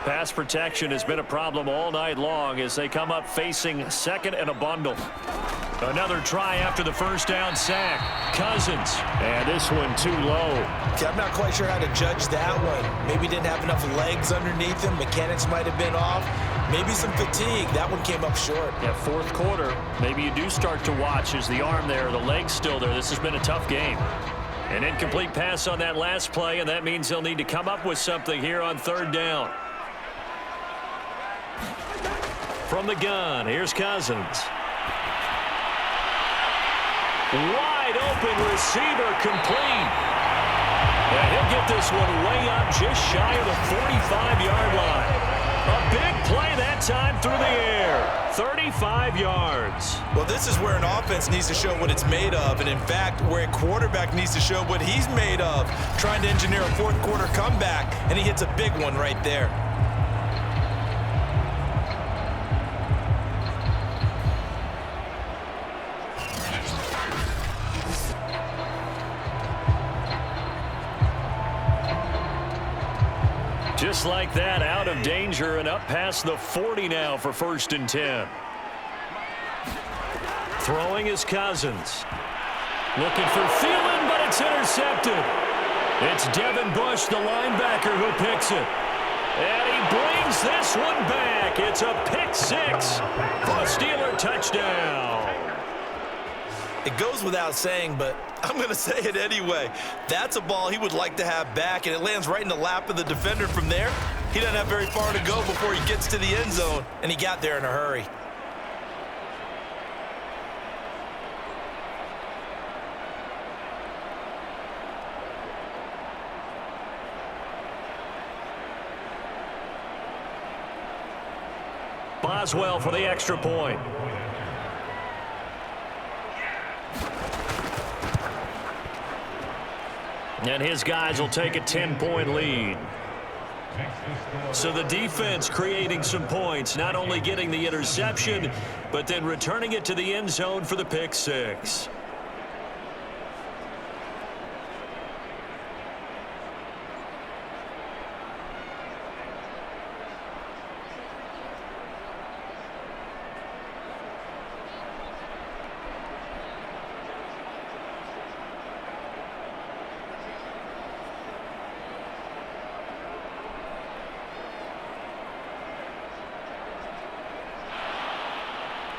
Pass protection has been a problem all night long as they come up facing 2nd and a bundle. Another try after the 1st down sack. Cousins. And this one too low. Okay, I'm not quite sure how to judge that one. Maybe didn't have enough legs underneath him. Mechanics might have been off. Maybe some fatigue. That one came up short. Yeah, 4th quarter. Maybe you do start to watch as the arm there, the leg's still there. This has been a tough game. An incomplete pass on that last play, and that means they'll need to come up with something here on 3rd down. From the gun, here's Cousins. Wide open receiver, complete. And he'll get this one way up just shy of the 45-yard line. A big play that time through the air. 35 yards. Well, this is where an offense needs to show what it's made of, and in fact, where a quarterback needs to show what he's made of, trying to engineer a fourth-quarter comeback, and he hits a big one right there. Just like that, out of danger and up past the 40 now for 1st and 10. Throwing is Cousins. Looking for Thielen, but it's intercepted. It's Devin Bush, the linebacker, who picks it. And he brings this one back. It's a pick six. The Steeler touchdown. It goes without saying, but I'm going to say it anyway. That's a ball he would like to have back, and it lands right in the lap of the defender from there. He doesn't have very far to go before he gets to the end zone, and he got there in a hurry. Boswell for the extra point. And his guys will take a 10-point lead. So the defense creating some points, not only getting the interception, but then returning it to the end zone for the pick six.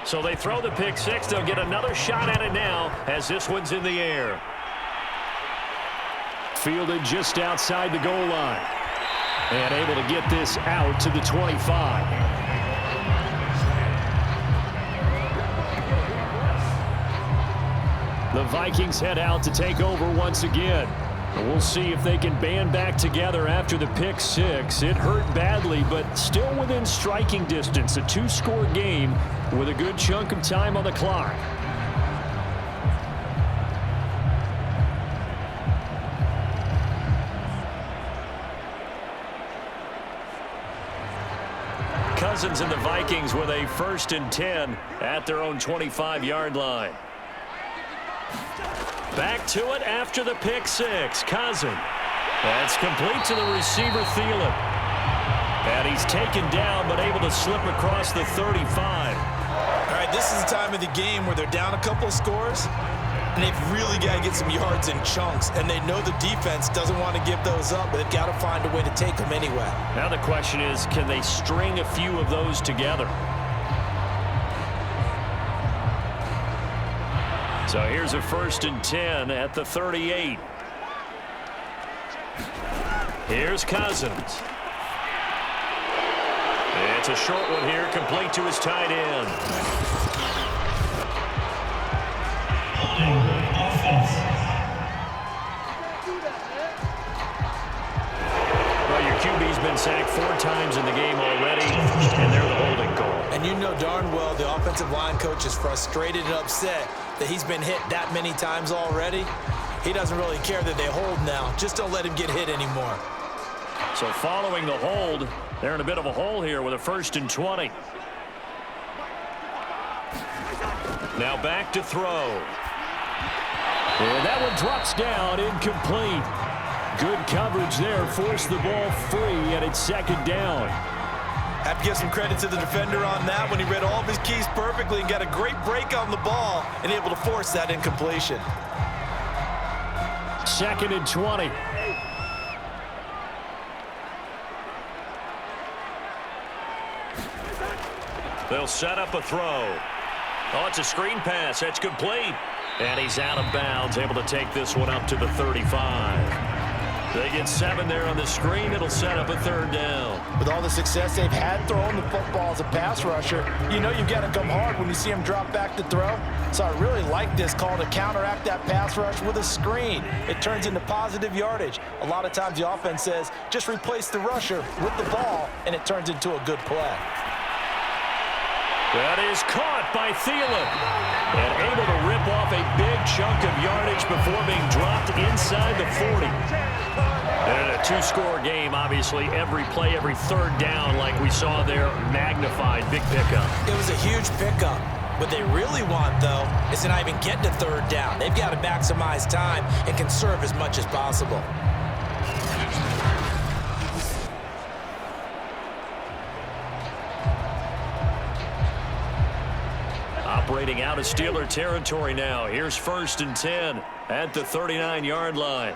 So they throw the pick six. They'll get another shot at it now as this one's in the air. Fielded just outside the goal line. And able to get this out to the 25. The Vikings head out to take over once again. We'll see if they can band back together after the pick six. It hurt badly, but still within striking distance. A two-score game with a good chunk of time on the clock. Cousins and the Vikings with a 1st and 10 at their own 25-yard line. Back to it after the pick six. Cousins. That's complete to the receiver, Thielen. And he's taken down, but able to slip across the 35. All right, this is the time of the game where they're down a couple of scores, and they've really got to get some yards in chunks, and they know the defense doesn't want to give those up, but they've got to find a way to take them anyway. Now the question is, can they string a few of those together? So here's a 1st and 10 at the 38. Here's Cousins. It's a short one here, complete to his tight end. Holding offense. Well, your QB's been sacked 4 times in the game already, and they're the holding call. And you know darn well the offensive line coach is frustrated and upset that he's been hit that many times already. He doesn't really care that they hold now. Just don't let him get hit anymore. So following the hold, they're in a bit of a hole here with a 1st and 20. Now back to throw. And that one drops down, incomplete. Good coverage there, forced the ball free, and it's 2nd down. Have to give some credit to the defender on that when he read all of his keys perfectly and got a great break on the ball and able to force that incompletion. 2nd and 20. They'll set up a throw. Oh, it's a screen pass. That's complete. And he's out of bounds, able to take this one up to the 35. They get 7 there on the screen. It'll set up a 3rd down. With all the success they've had throwing the football as a pass rusher, you know you've got to come hard when you see him drop back to throw. So I really like this call to counteract that pass rush with a screen. It turns into positive yardage. A lot of times the offense says, just replace the rusher with the ball, and it turns into a good play. That is caught by Thielen. And able to rip off a big chunk of yardage before being dropped inside the 40. And a 2-score game, obviously. Every play, every 3rd down, like we saw there, magnified. Big pickup. It was a huge pickup. What they really want, though, is to not even get to 3rd down. They've got to maximize time and conserve as much as possible. Operating out of Steeler territory now. Here's 1st and 10 at the 39-yard line.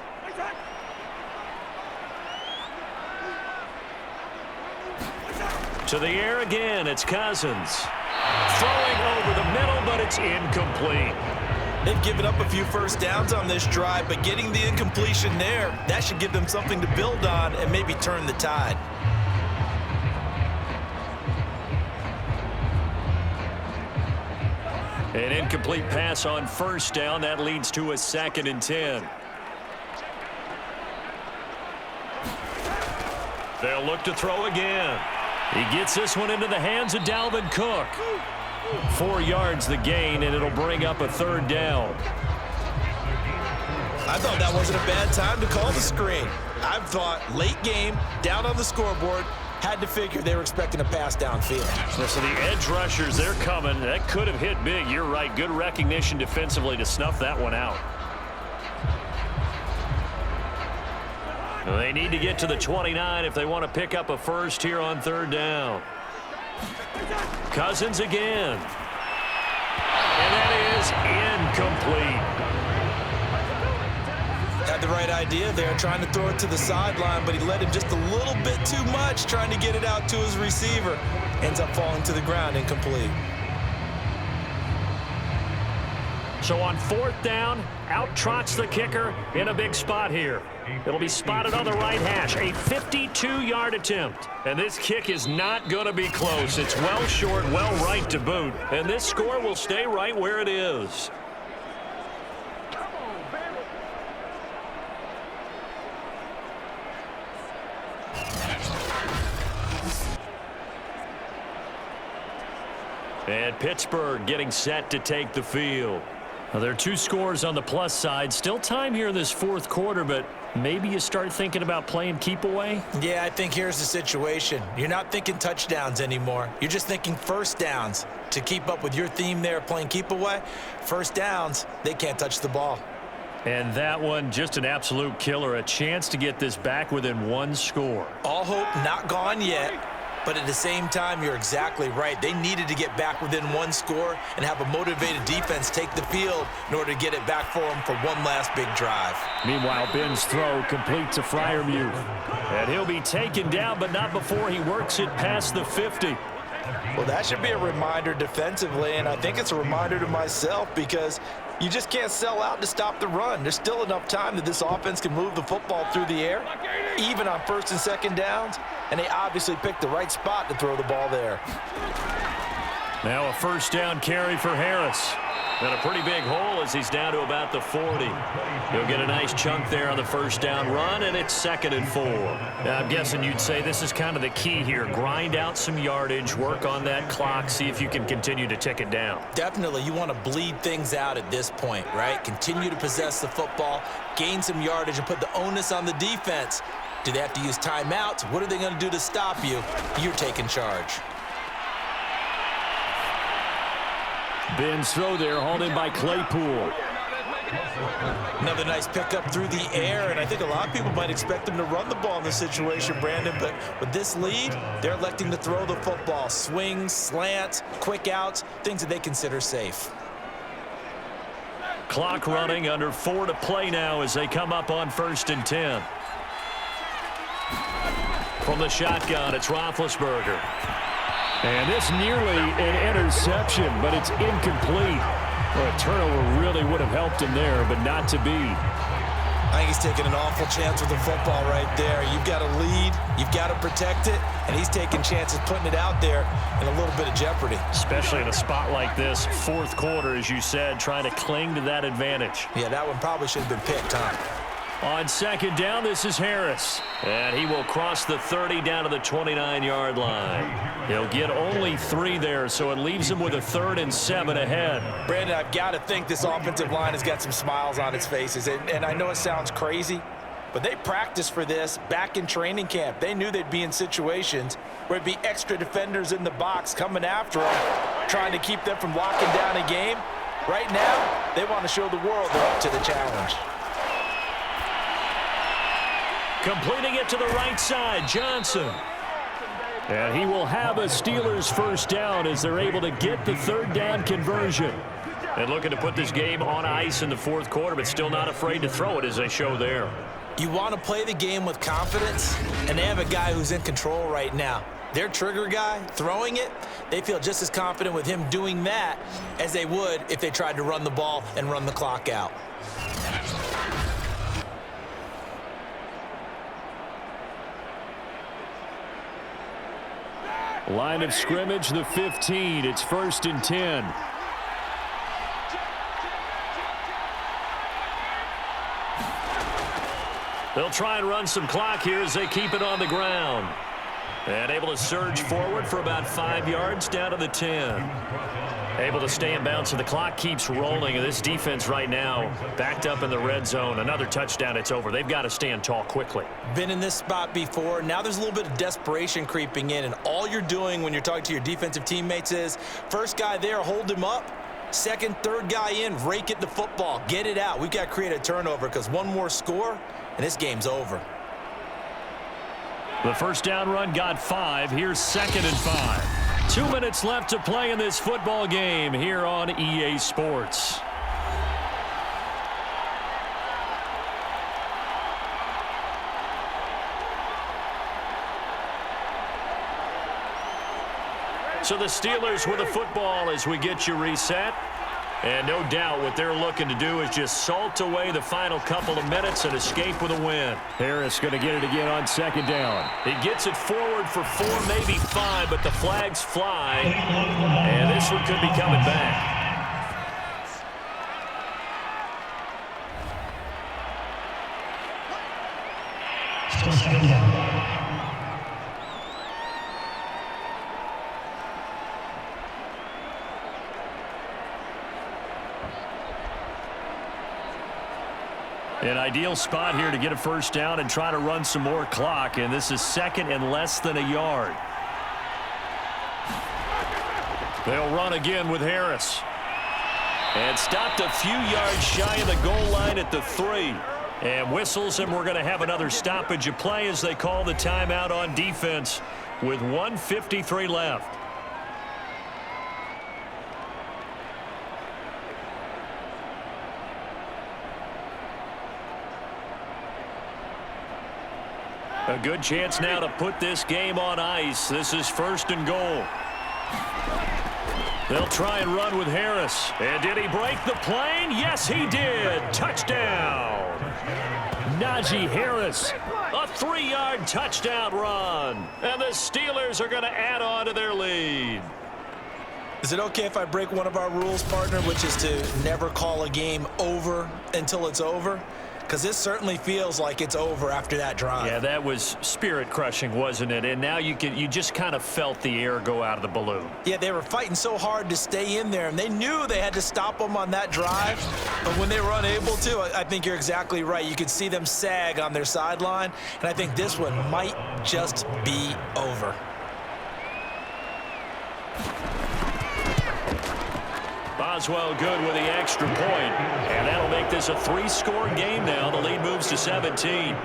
To the air again, it's Cousins. Throwing over the middle, but it's incomplete. They've given up a few 1st downs on this drive, but getting the incompletion there, that should give them something to build on and maybe turn the tide. An incomplete pass on 1st down. That leads to a 2nd and 10. They'll look to throw again. He gets this one into the hands of Dalvin Cook. 4 yards the gain, and it'll bring up a 3rd down. I thought that wasn't a bad time to call the screen. I thought late game, down on the scoreboard, had to figure they were expecting a pass downfield. So the edge rushers, they're coming. That could have hit big. You're right. Good recognition defensively to snuff that one out. They need to get to the 29 if they want to pick up a 1st here on 3rd down. Cousins again. And that is incomplete. Had the right idea there, trying to throw it to the sideline, but he led him just a little bit too much, trying to get it out to his receiver. Ends up falling to the ground, incomplete. So on 4th down, out trots the kicker in a big spot here. It'll be spotted on the right hash, a 52-yard attempt. And this kick is not going to be close. It's well short, well right to boot. And this score will stay right where it is. And Pittsburgh getting set to take the field. Now, there are 2 scores on the plus side. Still time here in this 4th quarter, but maybe you start thinking about playing keep away? Yeah, I think here's the situation. You're not thinking touchdowns anymore. You're just thinking 1st downs. To keep up with your theme there, playing keep away, 1st downs, they can't touch the ball. And that one, just an absolute killer. A chance to get this back within 1 score. All hope not gone yet. But at the same time, you're exactly right. They needed to get back within 1 score and have a motivated defense take the field in order to get it back for them for one last big drive. Meanwhile, Ben's throw complete to Freiermuth. And he'll be taken down, but not before he works it past the 50. Well, that should be a reminder defensively, and I think it's a reminder to myself because you just can't sell out to stop the run. There's still enough time that this offense can move the football through the air, even on 1st and 2nd downs, and they obviously picked the right spot to throw the ball there. Now a 1st down carry for Harris. And a pretty big hole as he's down to about the 40. He'll get a nice chunk there on the 1st down run, and it's 2nd and 4. Now, I'm guessing you'd say this is kind of the key here. Grind out some yardage, work on that clock, see if you can continue to tick it down. Definitely, you want to bleed things out at this point, right? Continue to possess the football, gain some yardage, and put the onus on the defense. Do they have to use timeouts? What are they going to do to stop you? You're taking charge. Ben's throw there, hauled in by Claypool. Another nice pickup through the air, and I think a lot of people might expect them to run the ball in this situation, Brandon, but with this lead, they're electing to throw the football. Swings, slants, quick outs, things that they consider safe. Clock running, under 4 to play now as they come up on 1st and 10. From the shotgun, it's Roethlisberger. And this nearly an interception, but it's incomplete. Well, a turnover really would have helped him there, but not to be. I think he's taking an awful chance with the football right there. You've got to lead, you've got to protect it, and he's taking chances putting it out there in a little bit of jeopardy. Especially in a spot like this, fourth quarter, as you said, trying to cling to that advantage. Yeah, that one probably should have been picked, huh? On second down, this is Harris. And he will cross the 30 down to the 29-yard line. He'll get only 3 there, so it leaves him with a 3rd and 7 ahead. Brandon, I've got to think this offensive line has got some smiles on its faces. And I know it sounds crazy, but they practiced for this back in training camp. They knew they'd be in situations where it'd be extra defenders in the box coming after them, trying to keep them from locking down a game. Right now, they want to show the world they're up to the challenge. Completing it to the right side, Johnson. And he will have a Steelers first down as they're able to get the 3rd down conversion. And looking to put this game on ice in the fourth quarter, but still not afraid to throw it as they show there. You want to play the game with confidence, and they have a guy who's in control right now. Their trigger guy, throwing it, they feel just as confident with him doing that as they would if they tried to run the ball and run the clock out. Line of scrimmage, the 15. It's 1st and 10. They'll try and run some clock here as they keep it on the ground. And able to surge forward for about 5 yards down to the 10. Able to stay in bounds, so the clock keeps rolling. And this defense right now backed up in the red zone. Another touchdown, it's over. They've got to stand tall quickly. Been in this spot before. Now there's a little bit of desperation creeping in. And all you're doing when you're talking to your defensive teammates is, first guy there, hold him up. Second, third guy in, rake it the football. Get it out. We've got to create a turnover because one more score, and this game's over. The first down run got 5. Here's 2nd and 5. 2 minutes left to play in this football game here on EA Sports. So the Steelers with the football as we get you reset. And no doubt what they're looking to do is just salt away the final couple of minutes and escape with a win. Harris going to get it again on 2nd down. He gets it forward for 4, maybe 5, but the flags fly. And this one could be coming back. Still 2nd down. An ideal spot here to get a first down and try to run some more clock, and this is 2nd and less than a yard. They'll run again with Harris. And stopped a few yards shy of the goal line at the 3. And whistles, and we're going to have another stoppage of play as they call the timeout on defense with 1:53 left. A good chance now to put this game on ice. This is 1st and goal. They'll try and run with Harris. And did he break the plane? Yes, he did. Touchdown. Najee Harris. A 3-yard touchdown run. And the Steelers are going to add on to their lead. Is it okay if I break one of our rules, partner, which is to never call a game over until it's over? Because this certainly feels like it's over after that drive. Yeah, that was spirit-crushing, wasn't it? And now you just kind of felt the air go out of the balloon. Yeah, they were fighting so hard to stay in there, and they knew they had to stop them on that drive. But when they were unable to, I think you're exactly right. You could see them sag on their sideline, and I think this one might just be over. Boswell good with the extra point, and that'll make this a 3-score game now. The lead moves to 17.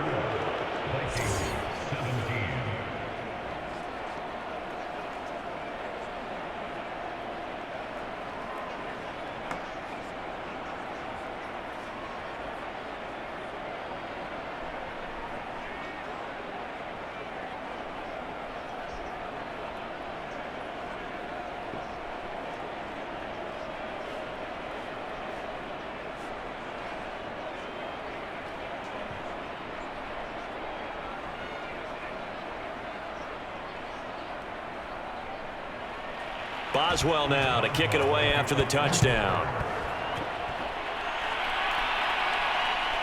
Boswell now to kick it away after the touchdown.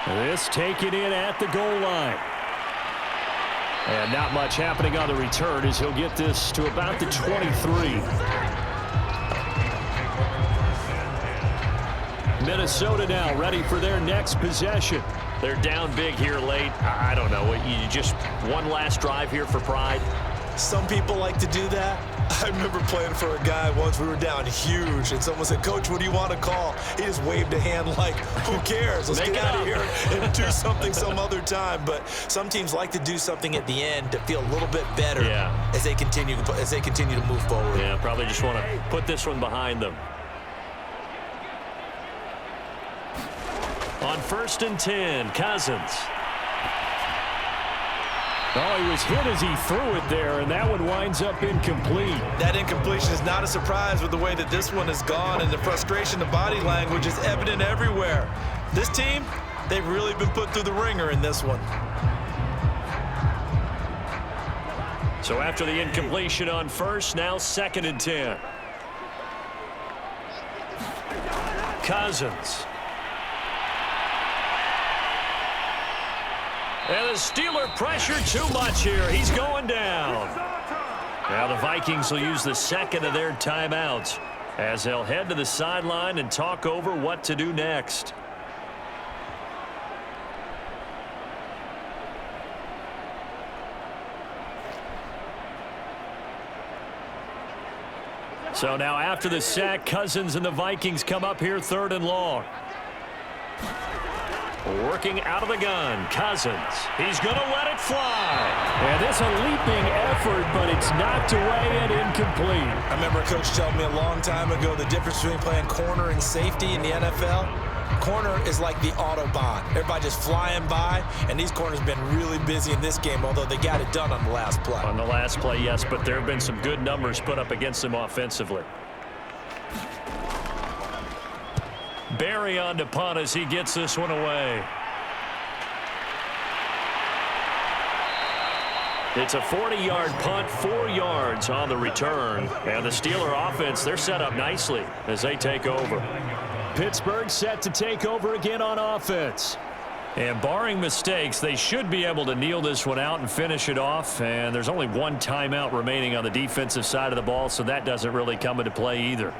This taken in at the goal line. And not much happening on the return as he'll get this to about the 23. Minnesota now ready for their next possession. They're down big here late. I don't know. You just one last drive here for pride. Some people like to do that. I remember playing for a guy once. We were down huge, and someone said, "Coach, what do you want to call?" He just waved a hand like, "Who cares? Let's get out of here and do something some other time." But some teams like to do something at the end to feel a little bit better as they continue to move forward. Yeah, probably just want to put this one behind them. On 1st and 10, Cousins. Oh, he was hit as he threw it there, and that one winds up incomplete. That incompletion is not a surprise with the way that this one has gone, and the frustration, the body language is evident everywhere. This team, they've really been put through the ringer in this one. So after the incompletion on 1st, now 2nd and 10. Cousins. And the Steeler pressure too much here. He's going down. Now the Vikings will use the 2nd of their timeouts as they'll head to the sideline and talk over what to do next. So now after the sack, Cousins and the Vikings come up here 3rd and long. Working out of the gun, Cousins. He's going to let it fly. And it's a leaping effort, but it's knocked away and incomplete. I remember a coach telling me a long time ago the difference between playing corner and safety in the NFL. Corner is like the Autobahn. Everybody just flying by, and these corners have been really busy in this game, although they got it done on the last play. On the last play, yes, but there have been some good numbers put up against them offensively. Barry on to punt as he gets this one away. It's a 40-yard punt, 4 yards on the return. And the Steeler offense, they're set up nicely as they take over. Pittsburgh set to take over again on offense. And barring mistakes, they should be able to kneel this one out and finish it off. And there's only one timeout remaining on the defensive side of the ball, so that doesn't really come into play either.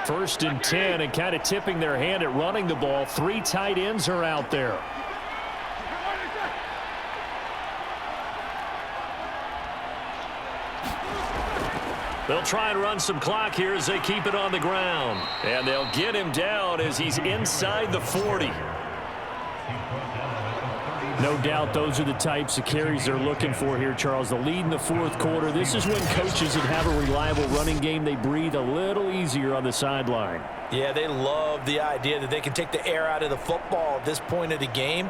First and 10, and kind of tipping their hand at running the ball. 3 tight ends are out there. They'll try and run some clock here as they keep it on the ground. And they'll get him down as he's inside the 40. No doubt those are the types of carries they're looking for here, Charles. The lead in the 4th quarter. This is when coaches that have a reliable running game, they breathe a little easier on the sideline. Yeah, they love the idea that they can take the air out of the football at this point of the game.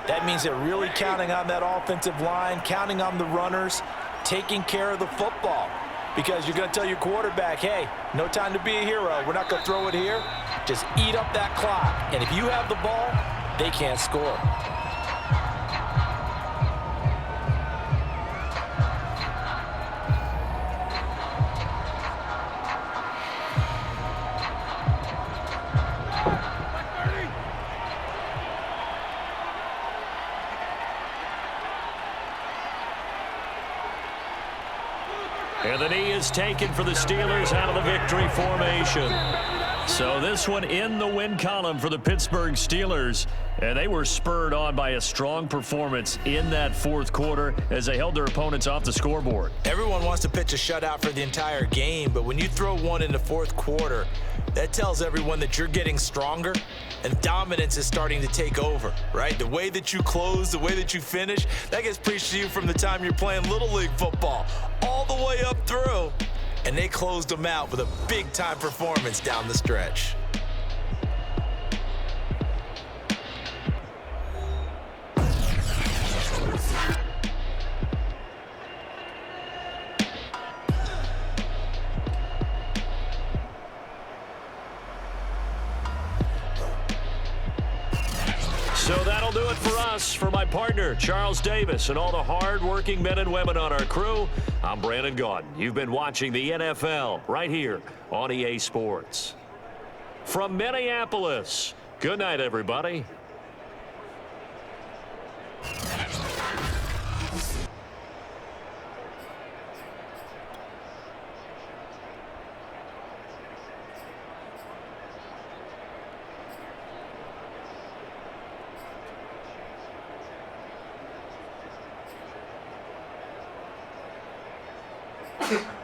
That means they're really counting on that offensive line, counting on the runners, taking care of the football. Because you're going to tell your quarterback, hey, no time to be a hero. We're not going to throw it here. Just eat up that clock. And if you have the ball, they can't score. And the knee is taken for the Steelers out of the victory formation. So this one in the win column for the Pittsburgh Steelers. And they were spurred on by a strong performance in that 4th quarter as they held their opponents off the scoreboard. Everyone wants to pitch a shutout for the entire game, but when you throw one in the 4th quarter, that tells everyone that you're getting stronger and dominance is starting to take over, right? The way that you close, the way that you finish, that gets preached to you from the time you're playing Little League football all the way up through. And they closed them out with a big-time performance down the stretch. for us. For my partner, Charles Davis, and all the hard-working men and women on our crew, I'm Brandon Gaudin. You've been watching the NFL right here on EA Sports. From Minneapolis, good night, everybody. Okay.